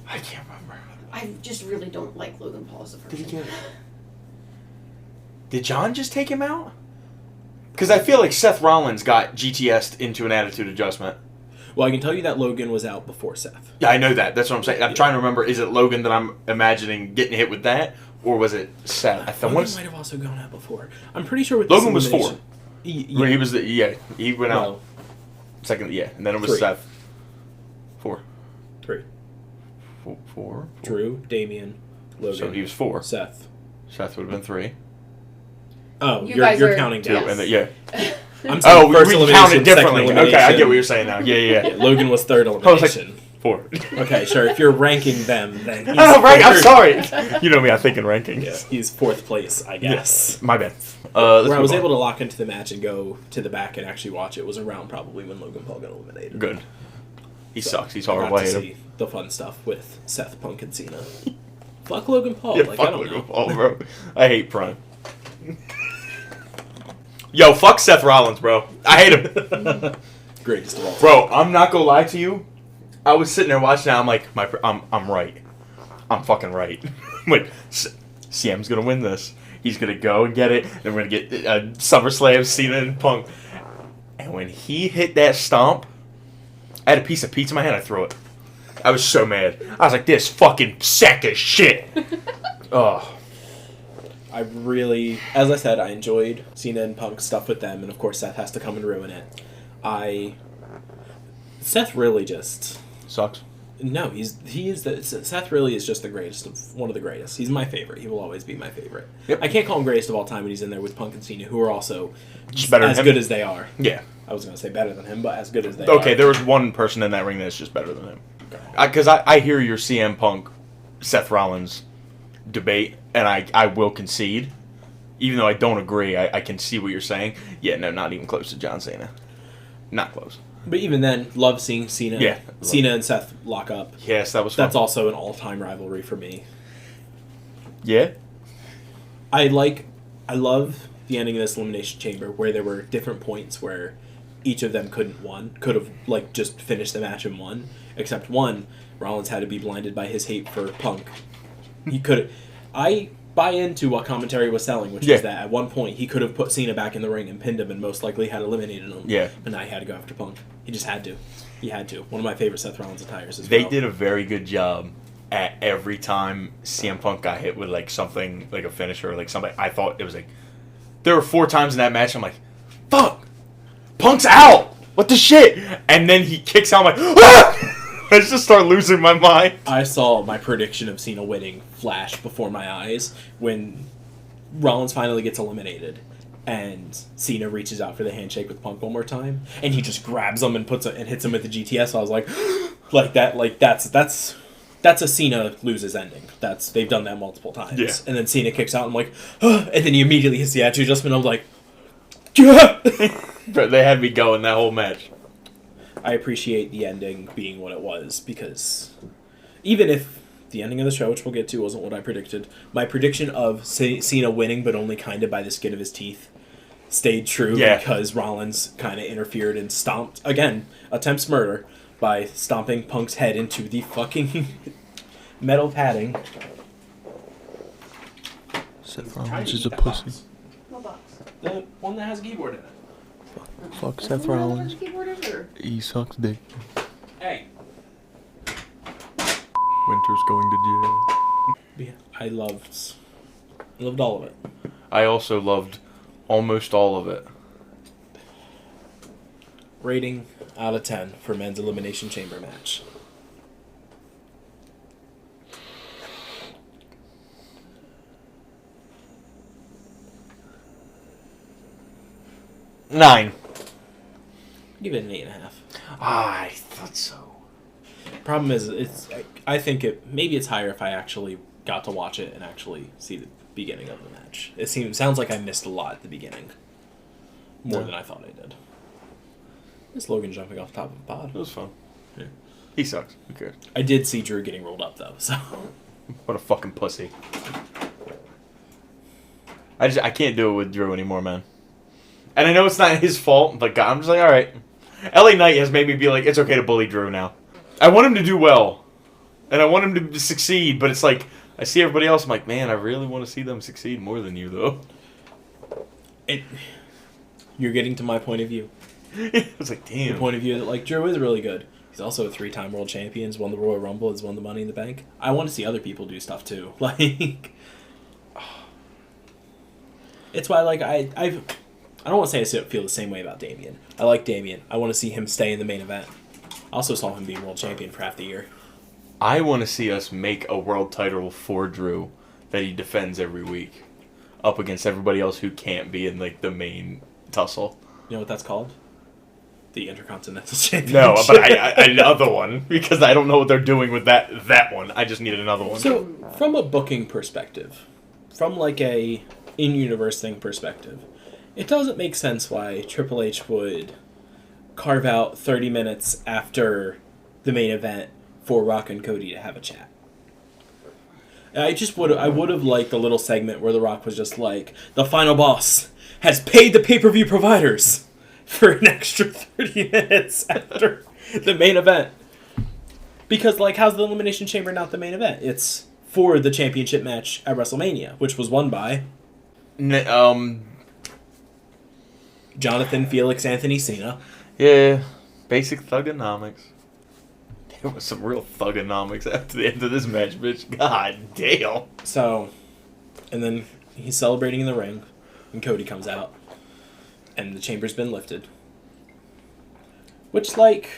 I can't remember. I just really don't like Logan Paul as a person. Did John just take him out? Because I feel like Seth Rollins got GTS'd into an attitude adjustment. Well, I can tell you that Logan was out before Seth. Yeah, I know that. That's what I'm saying. I'm trying to remember, is it Logan that I'm imagining getting hit with that? Or was it Seth? Logan might have also gone out before. I'm pretty sure with Logan was 4. Yeah. He was he went out second, and then it was 3. Seth. 4. 3. 4? Drew, Damian, Logan. So he was 4. Seth. Seth would have been 3. Oh, You guys you're are- counting 2, down. and then, I'm saying we first count elimination, it differently. second Okay, I get elimination. what you're saying now. Yeah. Logan was third elimination. poor. Okay, sure. If you're ranking them, then he's I'm sorry. You know me, I think in rankings. Yeah, he's fourth place, I guess. My bad. Where I was able to lock into the match and go to the back and actually watch it was around probably when Logan Paul got eliminated. Good. He So, sucks. He's horrible. I I got to hate him. see the fun stuff with Seth, Punk, and Cena. Fuck Logan Paul. Yeah, like, fuck I don't Logan know. Paul, bro. I hate Prime. Yo, fuck Seth Rollins, bro. I hate him. Greatest of all. Bro, I'm not gonna lie to you. I was sitting there watching that. I'm like, I'm right. I'm fucking right. I'm like, CM's gonna win this. He's gonna go and get it. Then we're gonna get SummerSlam, Cena and Punk. And when he hit that stomp, I had a piece of pizza in my hand. I threw it. I was so mad. I was like, this fucking sack of shit. Oh. I really, as I said, I enjoyed Cena and Punk stuff with them, and of course Seth has to come and ruin it. Seth really just Sucks. no. Seth really is just the greatest one of the greatest. He's my favorite. He will always be my favorite. Yep. I can't call him greatest of all time when he's in there with Punk and Cena, who are also Just better as than him. good as they are. Yeah. I was gonna say better than him, but as good as they are. Okay, there was one person in that ring that's just better than him. Okay. Because I hear your CM Punk, Seth Rollins debate, and I will concede. Even though I don't agree, I can see what you're saying. Yeah, no, not even close to John Cena. Not close. But even then, love seeing Cena. Yeah. Cena and Seth lock up. Yes, that was fun. That's also an all-time rivalry for me. Yeah? I love the ending of this Elimination Chamber where there were different points where each of them could have like just finished the match and won, except one, Rollins had to be blinded by his hate for Punk. He could I buy into what commentary was selling, which is that at one point he could have put Cena back in the ring and pinned him and most likely had eliminated him. Yeah. But now he had to go after Punk. He just had to. He had to. One of my favorite Seth Rollins attires as They well. did a very good job at every time CM Punk got hit with like something, like a finisher or like something. I thought it was like, there were 4 times in that match I'm like, fuck! Punk's out! What the shit? And then he kicks out, I'm like, ah! I just start losing my mind. I saw my prediction of Cena winning flash before my eyes when Rollins finally gets eliminated and Cena reaches out for the handshake with Punk one more time and he just grabs him and hits him with the GTS. I was like that's a Cena loses ending. They've done that multiple times. Yeah. And then Cena kicks out. I'm like, and then he immediately hits the attitude adjustment. I'm like, yeah. But they had me going that whole match. I appreciate the ending being what it was because even if the ending of the show, which we'll get to, wasn't what I predicted, my prediction of Cena winning but only kind of by the skin of his teeth stayed true because Rollins kind of interfered and stomped, again, attempts murder by stomping Punk's head into the fucking metal padding. Seth Rollins is a pussy. What box? The one that has a keyboard in it. Fuck Is Seth that what Rollins. the keyboard is, or? He sucks dick. Hey. Winter's going to jail. Yeah, I loved all of it. I also loved almost all of it. Rating out of 10 for men's Elimination Chamber match. Nine. Give it an 8.5. I thought so. Problem is, I think maybe it's higher if I actually got to watch it and actually see the beginning of the match. Sounds like I missed a lot at the beginning, more than I thought I did. Is Logan jumping off the top of a pod? It was fun. Yeah. He sucks. Who cares? I did see Drew getting rolled up though, so What a fucking pussy. I can't do it with Drew anymore, man. And I know it's not his fault, but God, I'm just like, all right. LA Knight has made me be like, it's okay to bully Drew now. I want him to do well, and I want him to succeed. But it's like I see everybody else. I'm like, man, I really want to see them succeed more than you, though. You're getting to my point of view. It's like, damn. The point of view that like Drew is really good. He's also a 3-time world champion. He's won the Royal Rumble. He's won the Money in the Bank. I want to see other people do stuff too. Like, it's why like I don't want to say I feel the same way about Damian. I like Damian. I want to see him stay in the main event. I also saw him be world champion for half the year. I want to see us make a world title for Drew that he defends every week, up against everybody else who can't be in like the main tussle. You know what that's called? The Intercontinental Championship. No, but I another one because I don't know what they're doing with that one. I just need another one. So, from a booking perspective, from like a in-universe thing perspective, it doesn't make sense why Triple H would carve out 30 minutes after the main event for Rock and Cody to have a chat. I would have liked a little segment where The Rock was just like, the final boss has paid the pay-per-view providers for an extra 30 minutes after the main event. Because, like, how's the Elimination Chamber not the main event? It's for the championship match at WrestleMania, which was won by Jonathan Felix Anthony Cena. Yeah, basic thugonomics. There was some real thugonomics after the end of this match, bitch. God damn. So, and then he's celebrating in the ring, and Cody comes out, and the chamber's been lifted. Which, like,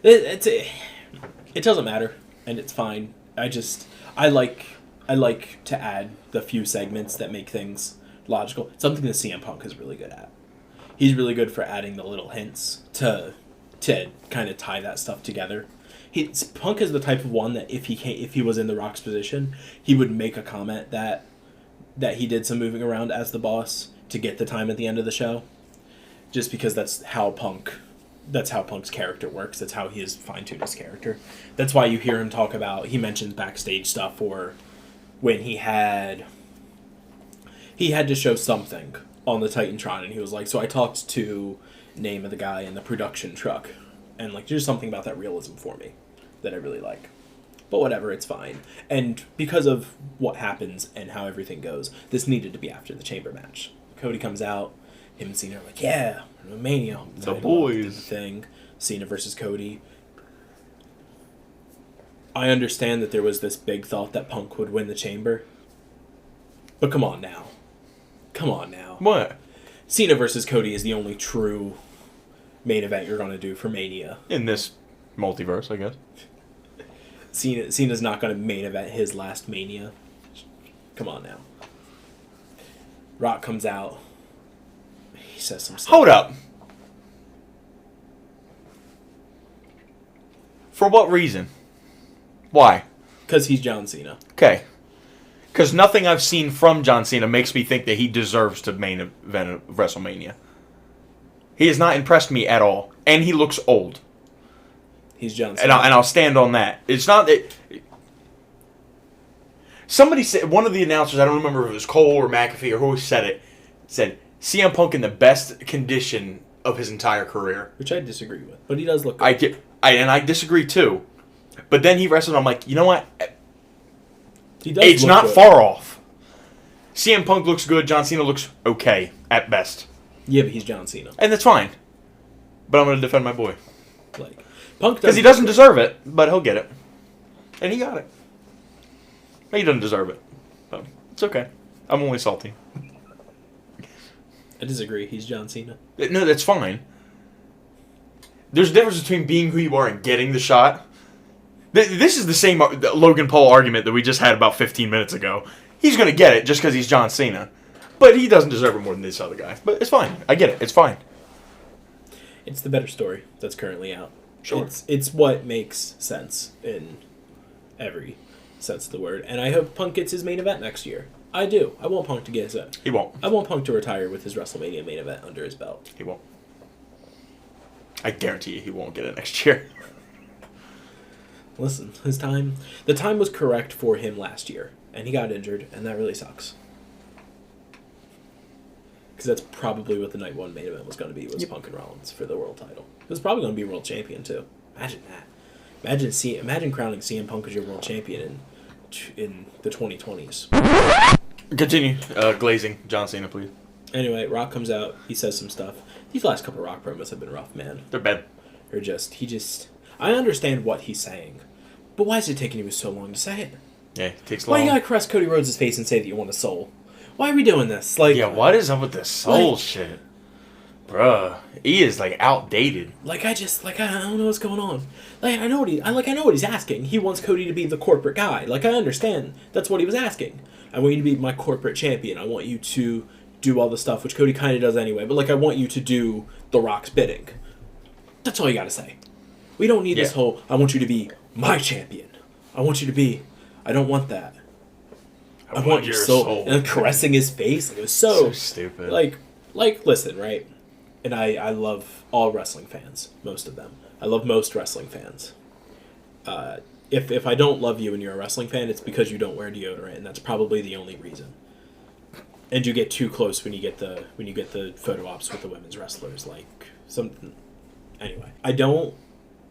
it doesn't matter, and it's fine. I like to add the few segments that make things logical. It's something that CM Punk is really good at. He's really good for adding the little hints to kind of tie that stuff together. Punk is the type of one that if he was in The Rock's position, he would make a comment that he did some moving around as the boss to get the time at the end of the show. Just because that's how Punk's character works. That's how he has fine-tuned his character. That's why you hear him talk about, he mentions backstage stuff or when he had to show something on the Titantron, and he was like, so I talked to name of the guy in the production truck, and like there's something about that realism for me that I really like. But whatever, it's fine. And because of what happens and how everything goes, this needed to be after the chamber match. Cody comes out, him and Cena are like, yeah, Mania, the boys, the thing, Cena versus Cody. I understand that there was this big thought that Punk would win the chamber, but come on now. What? Cena versus Cody is the only true main event you're going to do for Mania. In this multiverse, I guess. Cena's not going to main event his last Mania. Come on now. Rock comes out. He says some stuff. Hold up. For what reason? Why? Because he's John Cena. Okay. Because nothing I've seen from John Cena makes me think that he deserves to main event WrestleMania. He has not impressed me at all. And he looks old. He's John Cena. And I'll stand on that. It's not that... Somebody said, one of the announcers, I don't remember if it was Cole or McAfee or who said it, said, CM Punk in the best condition of his entire career. Which I disagree with. But he does look good. I disagree too. But then he wrestled, I'm like, you know what? He does It's look not good. far off. CM Punk looks good. John Cena looks okay at best. Yeah, but he's John Cena. And that's fine. But I'm going to defend my boy. Like, Punk Because he doesn't deserve it, but he'll get it. And he got it. He doesn't deserve it. But it's okay. I'm only salty. I disagree. He's John Cena. No, that's fine. There's a difference between being who you are and getting the shot. This is the same Logan Paul argument that we just had about 15 minutes ago. He's going to get it just because he's John Cena. But he doesn't deserve it more than this other guy. But it's fine. I get it. It's fine. It's the better story that's currently out. Sure. It's what makes sense in every sense of the word. And I hope Punk gets his main event next year. I do. I want Punk to get his... He won't. I want Punk to retire with his WrestleMania main event under his belt. He won't. I guarantee you he won't get it next year. Listen, the time was correct for him last year, and he got injured, and that really sucks. Because that's probably what the night one main event was going to be, was Punk and Rollins for the world title. It was probably going to be world champion, too. Imagine that. Imagine crowning CM Punk as your world champion in the 2020s. Continue. Glazing. John Cena, please. Anyway, Rock comes out, he says some stuff. These last couple Rock promos have been rough, man. They're bad. I understand what he's saying, but why is it taking you so long to say it? Yeah, it takes long. Why you gotta caress Cody Rhodes' face and say that you want a soul? Why are we doing this? Like, yeah, what is up with this soul shit? Bruh, he is, like, outdated. I don't know what's going on. I know what he's asking. He wants Cody to be the corporate guy. I understand. That's what he was asking. I want you to be my corporate champion. I want you to do all the stuff, which Cody kind of does anyway, but, like, I want you to do The Rock's bidding. That's all you gotta say. We don't need this whole, I want you to be my champion. I want you to be, I don't want that. I want your soul. And caressing his face. It was so stupid. Like, listen, right? And I love all wrestling fans, most of them. I love most wrestling fans. If I don't love you and you're a wrestling fan, it's because you don't wear deodorant, and that's probably the only reason. And you get too close when you get the photo ops with the women's wrestlers, like some. Anyway, I don't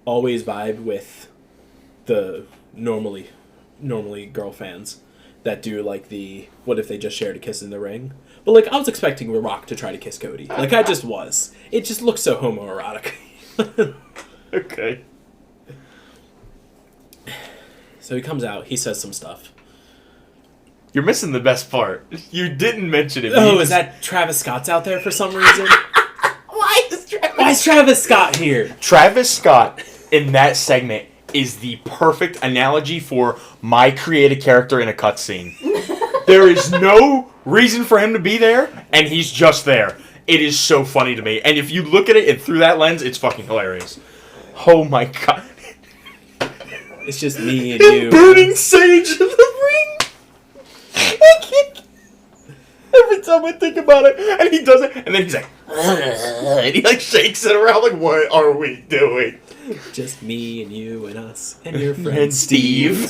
always vibe with the normally girl fans that do like the what if they just shared a kiss in the ring. But like I was expecting The Rock to try to kiss Cody. Like I just was. It just looks so homoerotic. Okay. So he comes out, he says some stuff. You're missing the best part. You didn't mention it. Oh, is that Travis Scott's out there for some reason? Why is Travis Scott here? Travis Scott in that segment is the perfect analogy for my create a character in a cutscene. There is no reason for him to be there, and he's just there. It is so funny to me. And if you look at it through that lens, it's fucking hilarious. Oh my god. It's just me and you. Burning sage in the ring. Every time I think about it, and he does it, and then he's like, and he like shakes it around like, what are we doing? Just me and you and us and your friend And Steve.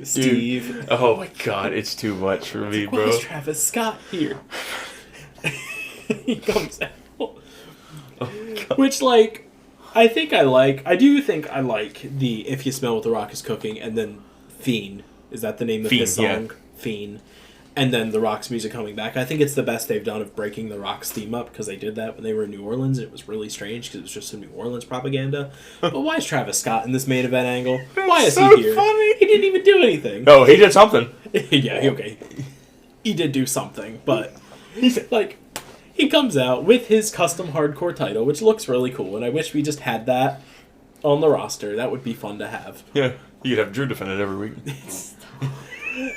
Steve. Oh my god, it's too much for me, bro. Why is Travis Scott here? He comes out. Oh, which, like, I do think I like the If You Smell What the Rock is Cooking, and then Fiend. Is that the name of his song? Yeah. Fiend. And then The Rock's music coming back. I think it's the best they've done of breaking The Rock's theme up, because they did that when they were in New Orleans. It was really strange, because it was just some New Orleans propaganda. But why is Travis Scott in this main event angle? Why is so he here? Funny. He didn't even do anything. No, he did something. Yeah, okay. He did do something, but he's like, he comes out with his custom hardcore title, which looks really cool, and I wish we just had that on the roster. That would be fun to have. Yeah, you could have Drew defend it every week.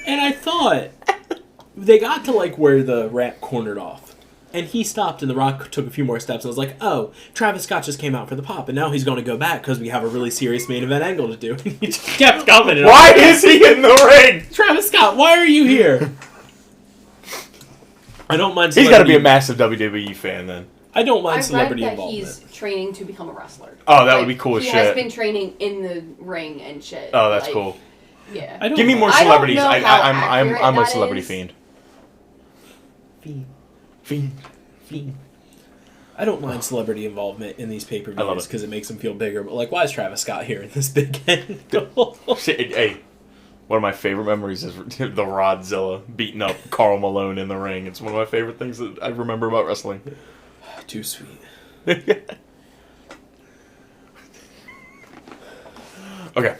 And I thought they got to like where the ramp cornered off, and he stopped, and The Rock took a few more steps, and I was like, oh, Travis Scott just came out for the pop, and now he's going to go back because we have a really serious main event angle to do. And he just kept coming. Why is he in the ring? Travis Scott, why are you here? I don't mind. He's got to be a massive WWE fan then. I don't mind I celebrity read that involvement. he's training to become a wrestler. Oh, that would be cool as He shit. has been training in the ring and shit. Oh, that's cool. Yeah. Give me more I don't celebrities. know how I'm accurate a that celebrity is. fiend. Fiend. I don't mind celebrity involvement in these I love pay-per-views it. because it makes them feel bigger. But like, why is Travis Scott here in this big angle? Hey, one of my favorite memories is the Rodzilla beating up Karl Malone in the ring. It's one of my favorite things that I remember about wrestling. Too sweet. Okay.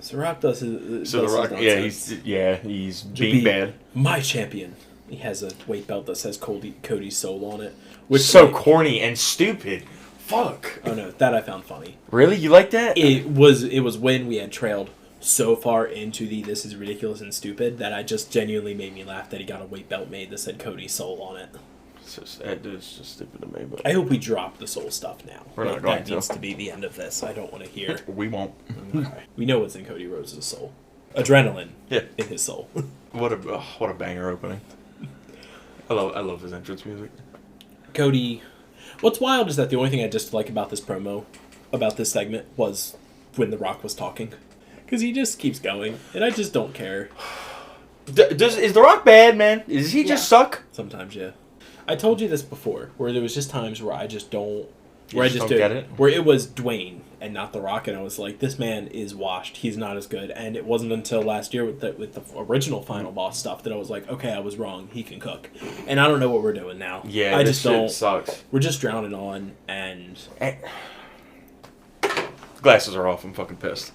So Rock does his. So does the his Rock, nonsense. he's To being be bad. My champion. He has a weight belt that says Cody's soul on it. Which So like, corny and stupid. Fuck. oh no, that I found funny. Really? You like that? It was when we had trailed so far into the this is ridiculous and stupid that I just genuinely made me laugh that he got a weight belt made that said Cody's soul on it. It's just stupid to me, but I hope we drop the soul stuff now. We're not Like, going that to. needs to be the end of this. I don't want to hear. we won't. Okay. We know what's in Cody Rhodes' soul. Adrenaline. Yeah. In his soul. What a banger opening. I love his entrance music. Cody. What's wild is that the only thing I dislike about this promo, about this segment, was when The Rock was talking. Because he just keeps going, and I just don't care. Is The Rock bad, man? Does he just suck? Sometimes, yeah. I told you this before, where there was just times where I just don't... You just don't get it? Where it was Dwayne and not The Rock, and I was like, this man is washed. He's not as good. And it wasn't until last year with the original Final Boss stuff that I was like, okay, I was wrong. He can cook. And I don't know what we're doing now. Yeah, I this just shit don't. sucks. We're just drowning on, and... Glasses are off. I'm fucking pissed.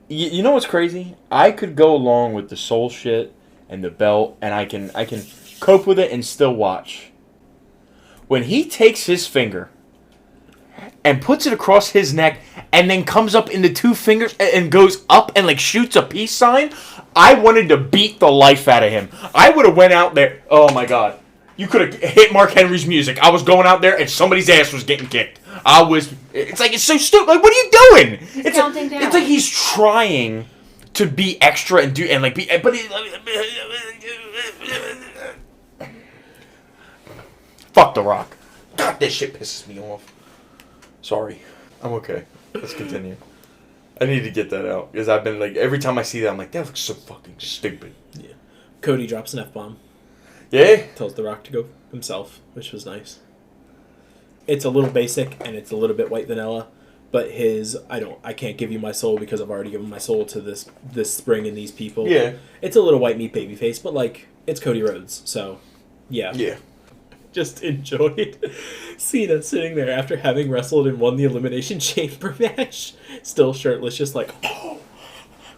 You know what's crazy? I could go along with the soul shit and the belt, and I can cope with it and still watch. When he takes his finger and puts it across his neck and then comes up into two fingers and goes up and like shoots a peace sign, I wanted to beat the life out of him. I would have went out there. Oh my God. You could have hit Mark Henry's music. I was going out there and somebody's ass was getting kicked. It's like, it's so stupid. Like, what are you doing? It's counting down. It's like he's trying to be extra and fuck The Rock. God, this shit pisses me off. Sorry. I'm okay. Let's continue. I need to get that out because I've been like every time I see that I'm like that looks so fucking stupid. Yeah. Cody drops an F-bomb. Yeah. Tells The Rock to go himself, which was nice. It's a little basic and it's a little bit white vanilla, but I can't give you my soul because I've already given my soul to this spring and these people. Yeah. It's a little white meat baby face, but like it's Cody Rhodes, so yeah. Yeah. Just enjoyed Cena sitting there after having wrestled and won the Elimination Chamber match, still shirtless, just like, oh,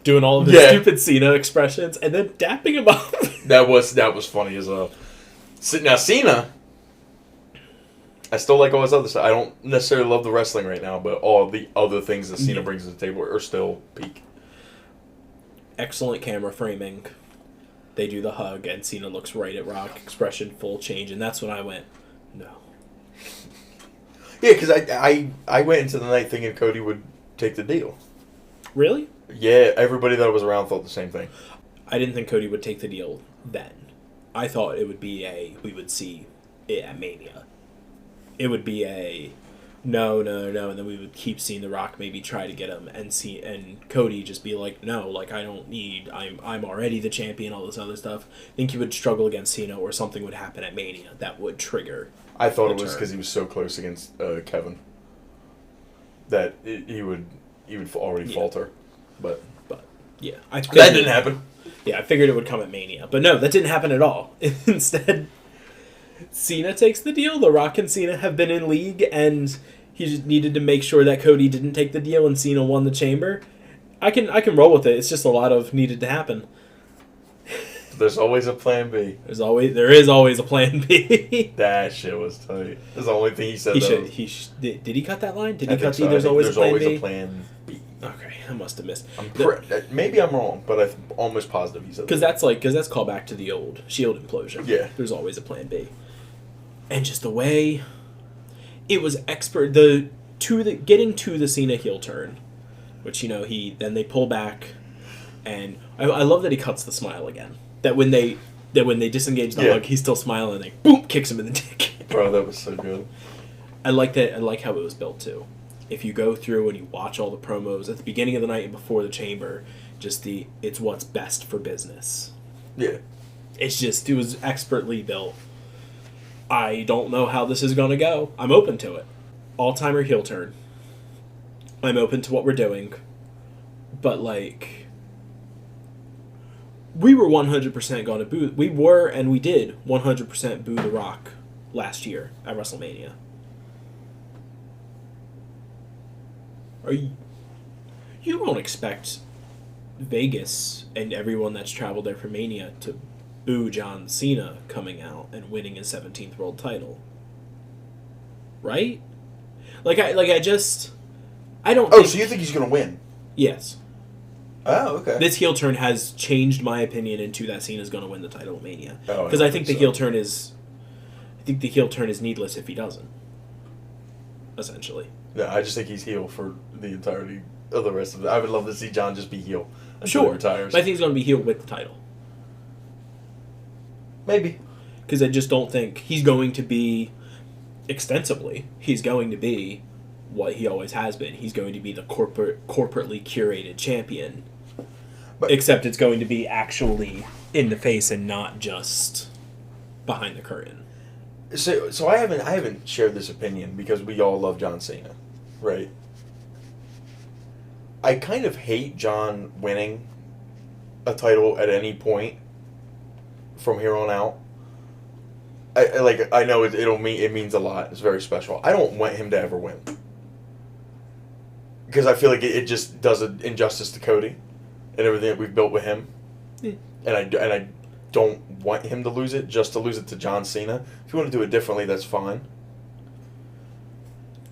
doing all of his stupid Cena expressions, and then dapping him up. That was funny as well. Now Cena, I still like all his other stuff. I don't necessarily love the wrestling right now, but all the other things that Cena brings to the table are still peak. Excellent camera framing. They do the hug, and Cena looks right at Rock, expression full change, and that's when I went, no. Yeah, because I went into the night thinking Cody would take the deal. Really? Yeah, everybody that was around thought the same thing. I didn't think Cody would take the deal then. I thought it would be we would see it at Mania. It would be no, and then we would keep seeing The Rock maybe try to get him and Cody just be like, no, like I'm already the champion, all this other stuff. I think he would struggle against Cena or something would happen at Mania that would trigger. I thought it was because he was so close against Kevin that he would already falter, but yeah, that didn't happen. Yeah, I figured it would come at Mania, but no, that didn't happen at all. Instead, Cena takes the deal. The Rock and Cena have been in league, and he just needed to make sure that Cody didn't take the deal, and Cena won the chamber. I can roll with it. It's just a lot of needed to happen. There's always a plan B. There is always a plan B. That shit was tight. That's the only thing he said. Did he cut that line? Did he cut so. There's always a plan B? There's always a plan B. Okay, I must have missed. Maybe I'm wrong, but I'm almost positive he said that. Because that's called back to the old Shield implosion. Yeah. There's always a plan B. And just the way it was getting to the Cena heel turn, which then they pull back, and I love that he cuts the smile again. That when they disengage the hug, he's still smiling, and they boom kicks him in the dick. Bro, that was so good. I like that. I like how it was built too. If you go through and you watch all the promos at the beginning of the night and before the chamber, it's what's best for business. Yeah. It was expertly built. I don't know how this is going to go. I'm open to it. All-timer heel turn. I'm open to what we're doing. But, we were 100% going to boo. We were, and we did 100% boo The Rock last year at WrestleMania. You won't expect Vegas and everyone that's traveled there for Mania to boo John Cena coming out and winning his 17th world title, right? I don't. Oh, so you think he's gonna win? Yes. Oh, okay. This heel turn has changed my opinion into that Cena's gonna win the title at Mania because I think the heel turn is needless if he doesn't. Essentially. No, I just think he's heel for the entirety of the rest of it. I would love to see John just be heel until he retires. But I think he's going to be heel with the title. Maybe. Because I just don't think he's going to be, extensively, he's going to be what he always has been. He's going to be the corporately curated champion. Except it's going to be actually in the face and not just behind the curtain. So I haven't shared this opinion because we all love John Cena, right? I kind of hate John winning a title at any point from here on out. I know it means a lot. It's very special. I don't want him to ever win because I feel like it just does an injustice to Cody and everything that we've built with him, and I don't want him to lose it just to lose it to John Cena. If you want to do it differently, that's fine.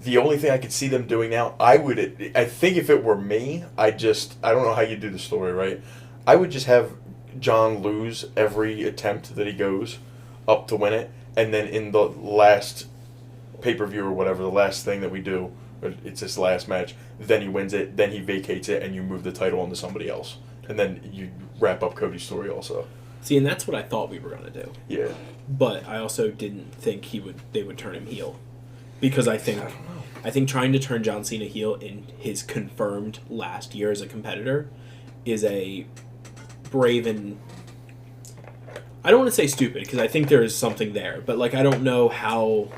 The only thing I could see them doing now, I think if it were me, I don't know how you do the story, right? I would just have John lose every attempt that he goes up to win it, and then in the last pay-per-view or whatever, the last thing that we do, or it's his last match, then he wins it, then he vacates it, and you move the title onto somebody else. And then you wrap up Cody's story also. See, and that's what I thought we were going to do. Yeah. But I also didn't think they would turn him heel. Because I think trying to turn John Cena heel in his confirmed last year as a competitor is a brave and... I don't want to say stupid, because I think there is something there. But, like, I don't know how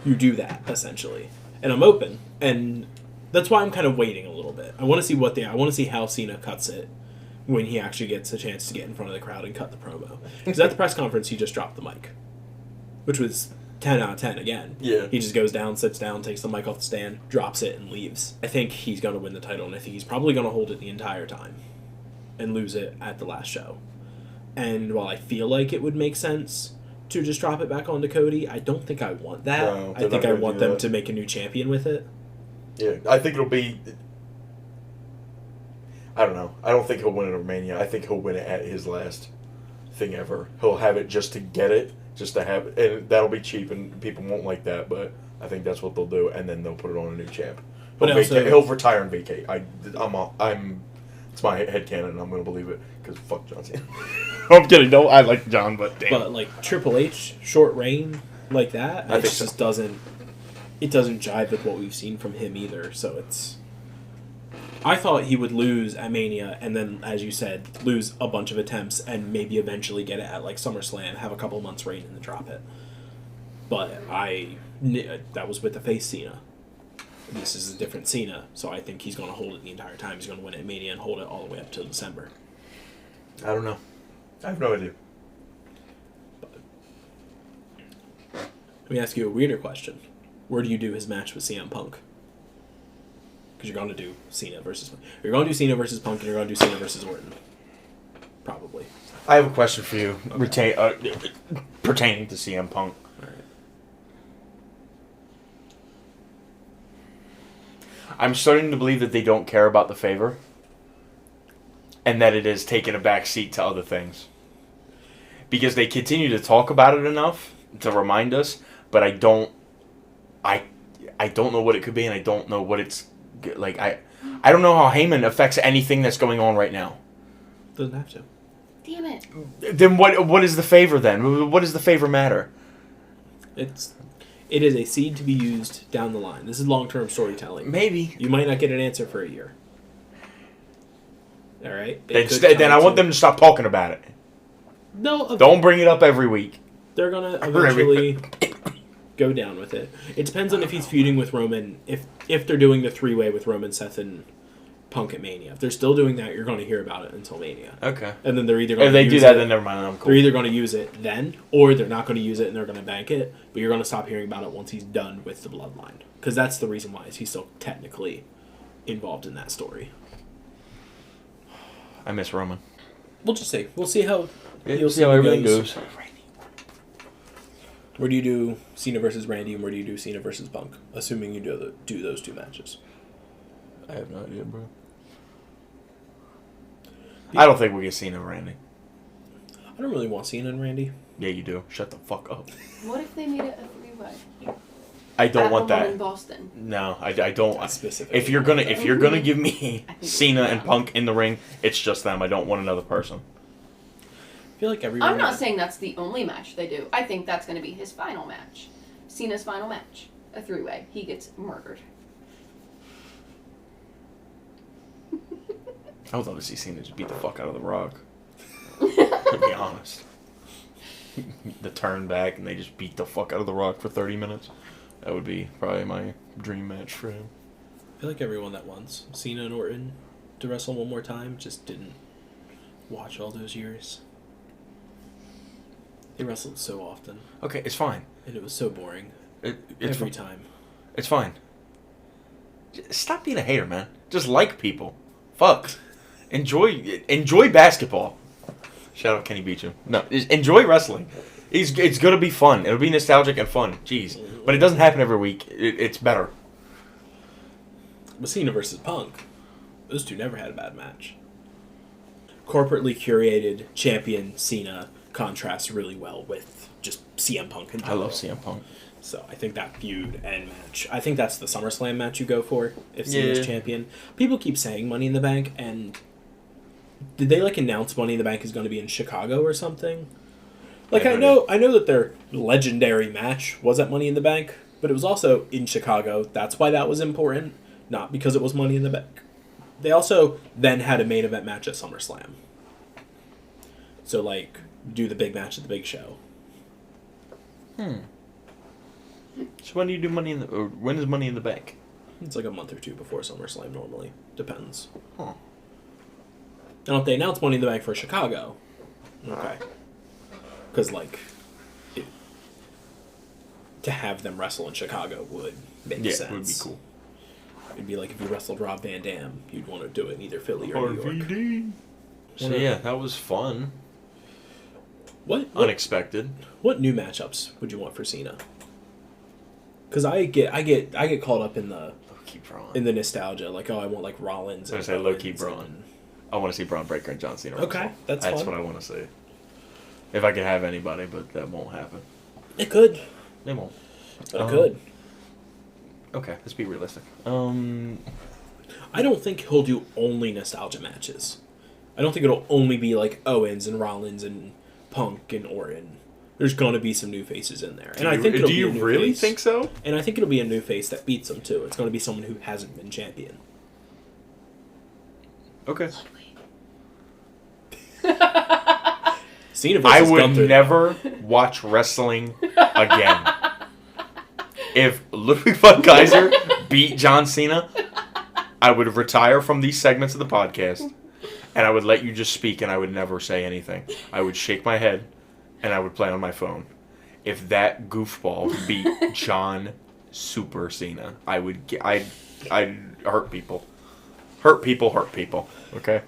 you do that, essentially. And I'm open. And that's why I'm kind of waiting a little bit. I want to see I want to see how Cena cuts it when he actually gets a chance to get in front of the crowd and cut the promo. Because at the press conference, he just dropped the mic. Which was 10 out of 10 again. Yeah. He just goes down, sits down, takes the mic off the stand, drops it, and leaves. I think he's going to win the title, and I think he's probably going to hold it the entire time and lose it at the last show. And while I feel like it would make sense to just drop it back onto Cody, I don't think I want that. No, I think I want them to make a new champion with it. Yeah, I think it'll be... I don't know. I don't think he'll win it at Mania. I think he'll win it at his last thing ever. He'll have it just to get it, just to have it. And that'll be cheap, and people won't like that, but I think that's what they'll do, and then they'll put it on a new champ. He'll retire and vacate. It's my headcanon, and I'm going to believe it, because fuck John Cena. I'm kidding. No, I like John, but damn. But, like, Triple H, short reign like that, I it think just so. doesn't... It doesn't jive with what we've seen from him either, so it's... I thought he would lose at Mania, and then, as you said, lose a bunch of attempts, and maybe eventually get it at, like, SummerSlam, have a couple months reign, and then drop it. But that was with the face Cena. This is a different Cena, so I think he's going to hold it the entire time. He's going to win it at Mania and hold it all the way up till December. I don't know. I have no idea. Let me ask you a weirder question. Where do you do his match with CM Punk? Because you're going to do Cena versus... You're going to do Cena versus Punk, and you're going to do Cena versus Orton. Probably. I have a question for you pertaining to CM Punk. All right. I'm starting to believe that they don't care about the favor, and that it has taken a back seat to other things. Because they continue to talk about it enough to remind us, but I don't know what it could be, and I don't know what it's like. I don't know how Heyman affects anything that's going on right now. Doesn't have to. Damn it. Then what is the favor then? What does the favor matter? It is a seed to be used down the line. This is long-term storytelling. Maybe. You might not get an answer for a year. All right? Then I want them to stop talking about it. No. Don't bring it up every week. They're going to eventually go down with it. It depends on if he's feuding with Roman. If they're doing the three-way with Roman, Seth, and Punk at Mania. If they're still doing that, you're going to hear about it until Mania. Okay. And then they're either going If to they use do that, it, then never mind. I'm cool. They're either going to use it then, or they're not going to use it and they're going to bank it, but you're going to stop hearing about it once he's done with the bloodline. Because that's the reason why he's still technically involved in that story. I miss Roman. We'll just see. We'll see how You'll see how everything goes. Where do you do Cena versus Randy, and where do you do Cena versus Punk? Assuming you do those two matches. I have no idea, bro. I don't think we get Cena and Randy. I don't really want Cena and Randy. Yeah, you do. Shut the fuck up. What if they made it a three-way? I don't At want the one that. in Boston. No, I don't. Specific. If you're gonna give me I think Cena it's and them. Punk in the ring, it's just them. I don't want another person. I feel like everyone. I'm not saying that's the only match they do. I think that's going to be his final match. Cena's final match. A three-way. He gets murdered. I would love to see Cena just beat the fuck out of The Rock. To be honest. The turn back and they just beat the fuck out of The Rock for 30 minutes. That would be probably my dream match for him. I feel like everyone that wants Cena and Orton to wrestle one more time just didn't watch all those years. They wrestled so often, Okay, it's fine. and it was so boring It's every fi- time. It's fine. Stop being a hater, man. Just like people. Fuck. Enjoy basketball. Shout out Kenny Beecham. No, just enjoy wrestling. It's gonna be fun. It'll be nostalgic and fun. Jeez, but it doesn't happen every week. It's better. But Cena versus Punk, those two never had a bad match. corporately curated champion Cena contrasts really well with just CM Punk in I general. love CM Punk. So I think that feud and match. I think that's the SummerSlam match you go for if Cena's Yeah. champion. People keep saying Money in the Bank, and did they like announce Money in the Bank is going to be in Chicago or something? Like I know that their legendary match was at Money in the Bank, but it was also in Chicago. That's why that was important, not because it was Money in the Bank. They also then had a main event match at SummerSlam. So like do the big match at the big show. So when do you do or when is Money in the Bank? It's like a month or two before SummerSlam normally. Depends. Huh. Now, if they announce Money in the Bank for Chicago, okay. Because, like, to have them wrestle in Chicago would make sense. Yeah, it would be cool. It'd be like if you wrestled Rob Van Dam, you'd want to do it in either Philly or New York. RVD. So yeah, that was fun. What Unexpected. What new matchups would you want for Cena? Because I get caught up in the Low-key Braun. in the nostalgia. Like, oh, I want like Rollins. I was gonna say low-key Braun. I want to see Braun Breaker and John Cena. Okay, wrestle. that's That's fun. what I want to see. If I could have anybody, but that won't happen. It could, They won't. but it could. Okay, let's be realistic. I don't think he'll do only nostalgia matches. I don't think it'll only be like Owens and Rollins and Punk and Orton. There's gonna be some new faces in there, and I think it'll do be you a new really face. think so? And I think it'll be a new face that beats them too. It's gonna be someone who hasn't been champion. Okay. Cena versus I would Gunther. never watch wrestling again. If Ludwig von Kaiser beat John Cena, I would retire from these segments of the podcast, and I would let you just speak, and I would never say anything. I would shake my head, and I would play on my phone. If that goofball beat John Super Cena, I'd hurt people. Hurt people. Okay?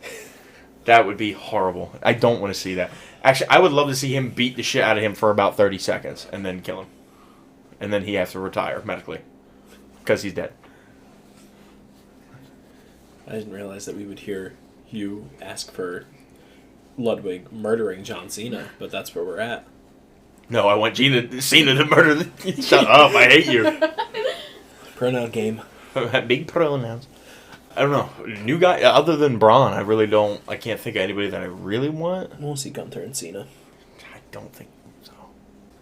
That would be horrible. I don't want to see that. Actually, I would love to see him beat the shit out of him for about 30 seconds and then kill him. And then he has to retire medically. Because he's dead. I didn't realize that we would hear you ask for Ludwig murdering John Cena, but that's where we're at. No, I want Cena to murder the... Shut up, I hate you. Pronoun game. Big pronouns. I don't know. New guy, other than Braun, I can't think of anybody that I really want. We'll see Gunther and Cena. I don't think so.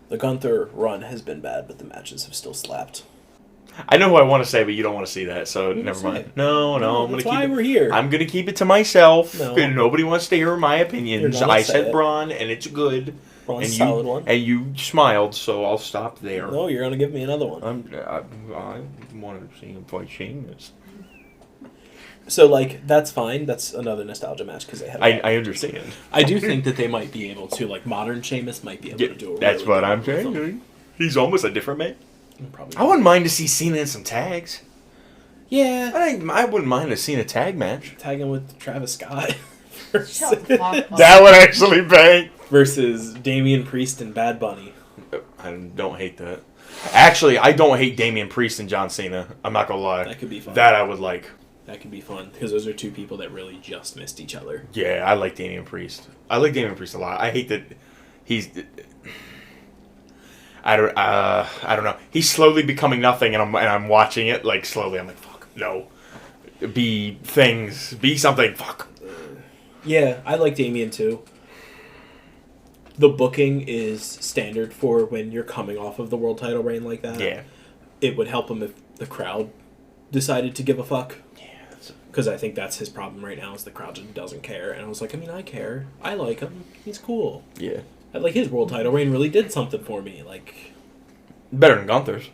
The Gunther run has been bad, but the matches have still slapped. I know who I want to say, but you don't want to see that, so You never say mind. it. No, I'm No, gonna that's keep why it. we're here. I'm gonna keep it to myself. No. And nobody wants to hear my opinions. You're gonna I say said it. Braun, and it's good. Braun's And a solid one. And you smiled, so I'll stop there. No, you're gonna give me another one. I wanted to see him fight Sheamus. So, like, that's fine. That's another nostalgia match because they had. I understand. I do think that they might be able to, like, modern Sheamus might be able to do it. That's what I'm saying. He's almost a different man. Probably. I wouldn't mind to see Cena in some tags. Yeah. I wouldn't mind to see a tag match. Tagging with Travis Scott Shut the fuck up. That would actually bang. versus Damian Priest and Bad Bunny. I don't hate that. Actually, I don't hate Damian Priest and John Cena. I'm not gonna lie. That could be fun. That I would like. That could be fun because those are two people that really just missed each other. Yeah, I like Damian Priest. I like Damian Priest a lot. I hate that he's. I don't know. He's slowly becoming nothing, and I'm watching it like slowly. I'm like, fuck, no. Be things. Be something. Fuck. Yeah, I like Damian too. The booking is standard for when you're coming off of the world title reign like that. Yeah. It would help him if the crowd decided to give a fuck. Yeah. Because I think that's his problem right now is the crowd just doesn't care. And I was like, I mean, I care. I like him. He's cool. Yeah. Like, his world title reign really did something for me. Like, Better than Gunther's.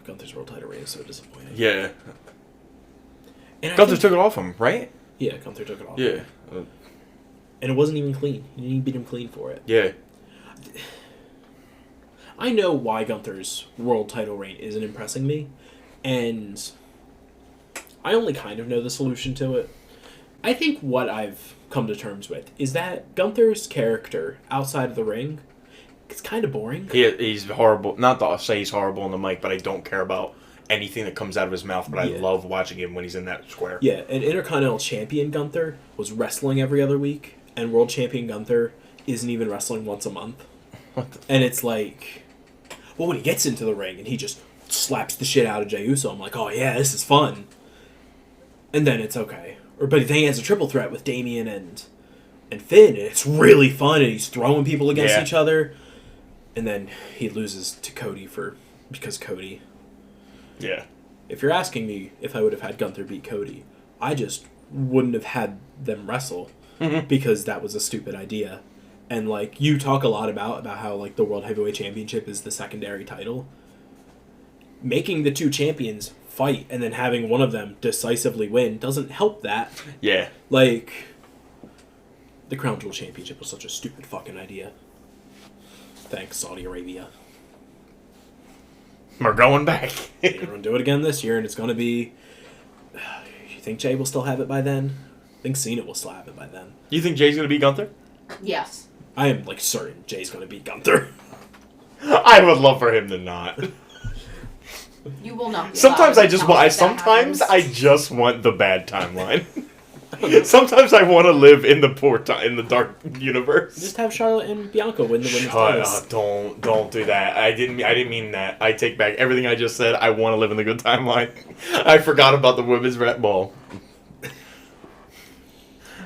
Gunther's world title reign is so disappointing. Yeah. And I Gunther think- took it off him, right? Yeah, Gunther took it off. Yeah. And it wasn't even clean. He didn't even beat him clean for it. Yeah. I know why Gunther's world title reign isn't impressing me, and I only kind of know the solution to it. I think what I've come to terms with is that Gunther's character outside of the ring is kind of boring. He's horrible. Not to say he's horrible on the mic, but I don't care about anything that comes out of his mouth, but I Yeah. love watching him when he's in that square. Yeah, and Intercontinental Champion Gunther was wrestling every other week, and World Champion Gunther isn't even wrestling once a month. And it's like, well, when he gets into the ring and he just slaps the shit out of Jey Uso, I'm like, oh yeah, this is fun. And then it's okay. But then he has a triple threat with Damian and Finn, and it's really fun, and he's throwing people against Yeah. each other. And then he loses to Cody because Cody. Yeah. If you're asking me if I would have had Gunther beat Cody, I just wouldn't have had them wrestle because that was a stupid idea. And like you talk a lot about how like the World Heavyweight Championship is the secondary title. Making the two champions fight and then having one of them decisively win doesn't help that. Yeah. Like the Crown Jewel Championship was such a stupid fucking idea. Thanks, Saudi Arabia. We're going back. They're going to do it again this year, and it's going to be... You think Jay will still have it by then? I think Cena will still have it by then. You think Jay's going to beat Gunther? Yes. I am, like, certain Jay's going to beat Gunther. I would love for him to not. You will not. Be Sometimes allowed I to just tell want. us that Sometimes I happens. just want the bad timeline. Sometimes I want to live in the in the dark universe. Just have Charlotte and Bianca win the women's Shut titles. up! Don't do that. I didn't mean that. I take back everything I just said. I want to live in the good timeline. I forgot about the women's red ball.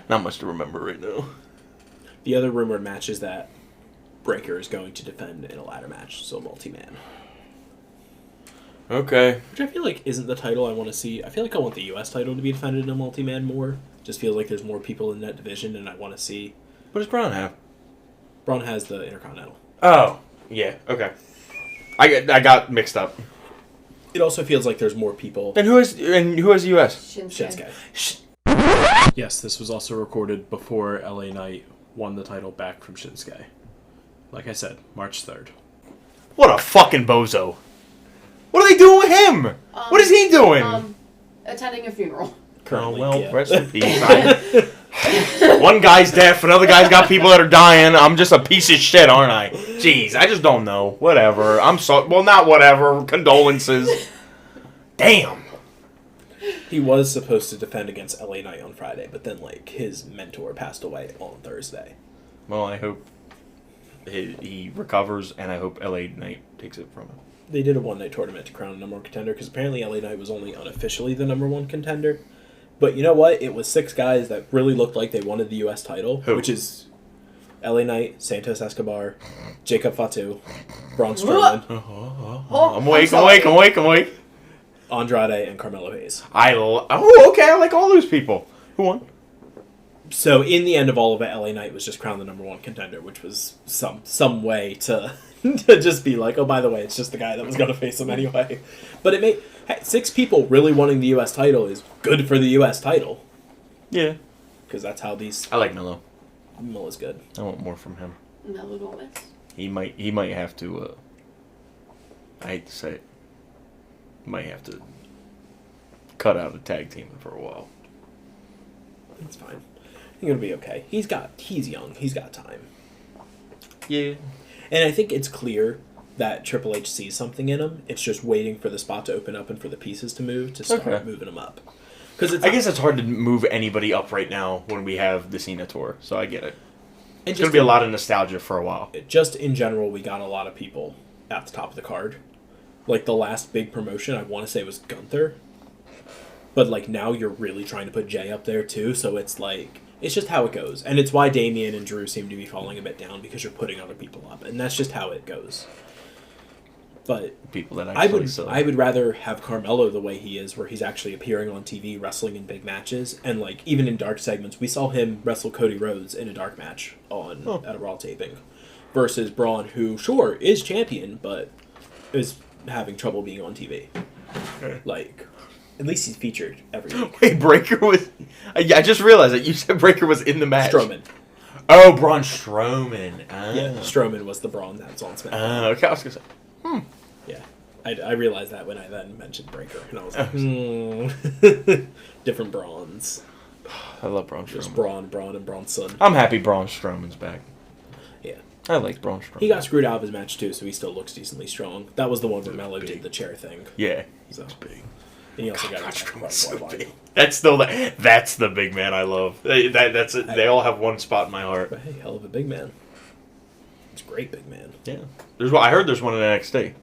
Not much to remember right now. The other rumored match is that Breakker is going to defend in a ladder match, so multi-man. Okay. Which I feel like isn't the title I want to see. I feel like I want the U.S. title to be defended in a multi-man more. Just feels like there's more people in that division, and I want to see... What does Braun have? Braun has the Intercontinental. Oh, yeah. Okay. I got mixed up. It also feels like there's more people... And who has the U.S.? Shinsuke. Shinsuke. Yes, this was also recorded before LA Knight won the title back from Shinsuke. Like I said, March 3rd. What a fucking bozo! What are they doing with him? What is he doing? Attending a funeral. Currently, well, yeah. rest in peace. One guy's deaf, another guy's got people that are dying. I'm just a piece of shit, aren't I? Jeez, I just don't know. Whatever. I'm sorry. Well, not whatever. Condolences. Damn. He was supposed to defend against LA Knight on Friday, but then, like, his mentor passed away on Thursday. Well, I hope he recovers, and I hope LA Knight takes it from him. They did a one-night tournament to crown a number one contender, because apparently LA Knight was only unofficially the number one contender. But you know what? It was 6 guys that really looked like they wanted the U.S. title, Who? which is LA Knight, Santos Escobar, Jacob Fatu, Braun Strowman, I'm awake. Andrade, and Carmelo Hayes. Okay, I like all those people. Who won? So in the end of all of it, LA Knight was just crowned the number one contender, which was some way to to just be like, oh, by the way, it's just the guy that was going to face him anyway. But it made 6 people really wanting the U.S. title is good for the U.S. title. Yeah. Because that's how these... I like Melo. Melo's good. I want more from him. Melo Gomez. He might have to, I hate to say it, might have to cut out of tag teaming for a while. It's fine. I think it'll be okay. He's young. He's got time. Yeah. And I think it's clear that Triple H sees something in him. It's just waiting for the spot to open up and for the pieces to move to start moving him up. I guess it's hard to move anybody up right now when we have the Cena tour, so I get it. It's going to be a lot of nostalgia for a while. Just in general, we got a lot of people at the top of the card. Like, the last big promotion, I want to say, was Gunther. But, like, now you're really trying to put Jay up there, too, so it's like... It's just how it goes. And it's why Damian and Drew seem to be falling a bit down, because you're putting other people up. And that's just how it goes. But people that I would rather have Carmelo the way he is, where he's actually appearing on TV, wrestling in big matches, and like even in dark segments, we saw him wrestle Cody Rhodes in a dark match at a Raw taping, versus Braun, who sure is champion, but is having trouble being on TV. Like, at least he's featured every week. Wait, Breakker was... I just realized that you said Breakker was in the match. Strowman. Oh, Braun Strowman. Yeah, Strowman was the Braun that's on SmackDown. Okay, I was going to say... Yeah. I realized that when I then mentioned Breakker, and I was like, different Brauns. I love Braun Strowman. Just Braun, and Bronson. I'm happy Braun Strowman's back. Yeah. I like Braun Strowman. He got screwed out of his match too, so he still looks decently strong. That was the one where Mello did the chair thing. Yeah. So. Big. And he also got Braun a Strowman's so big. That's still that's the big man I love. That's it. They all have one spot in my heart. But hey, hell of a big man. It's a great big man. Yeah. I heard there's one in NXT.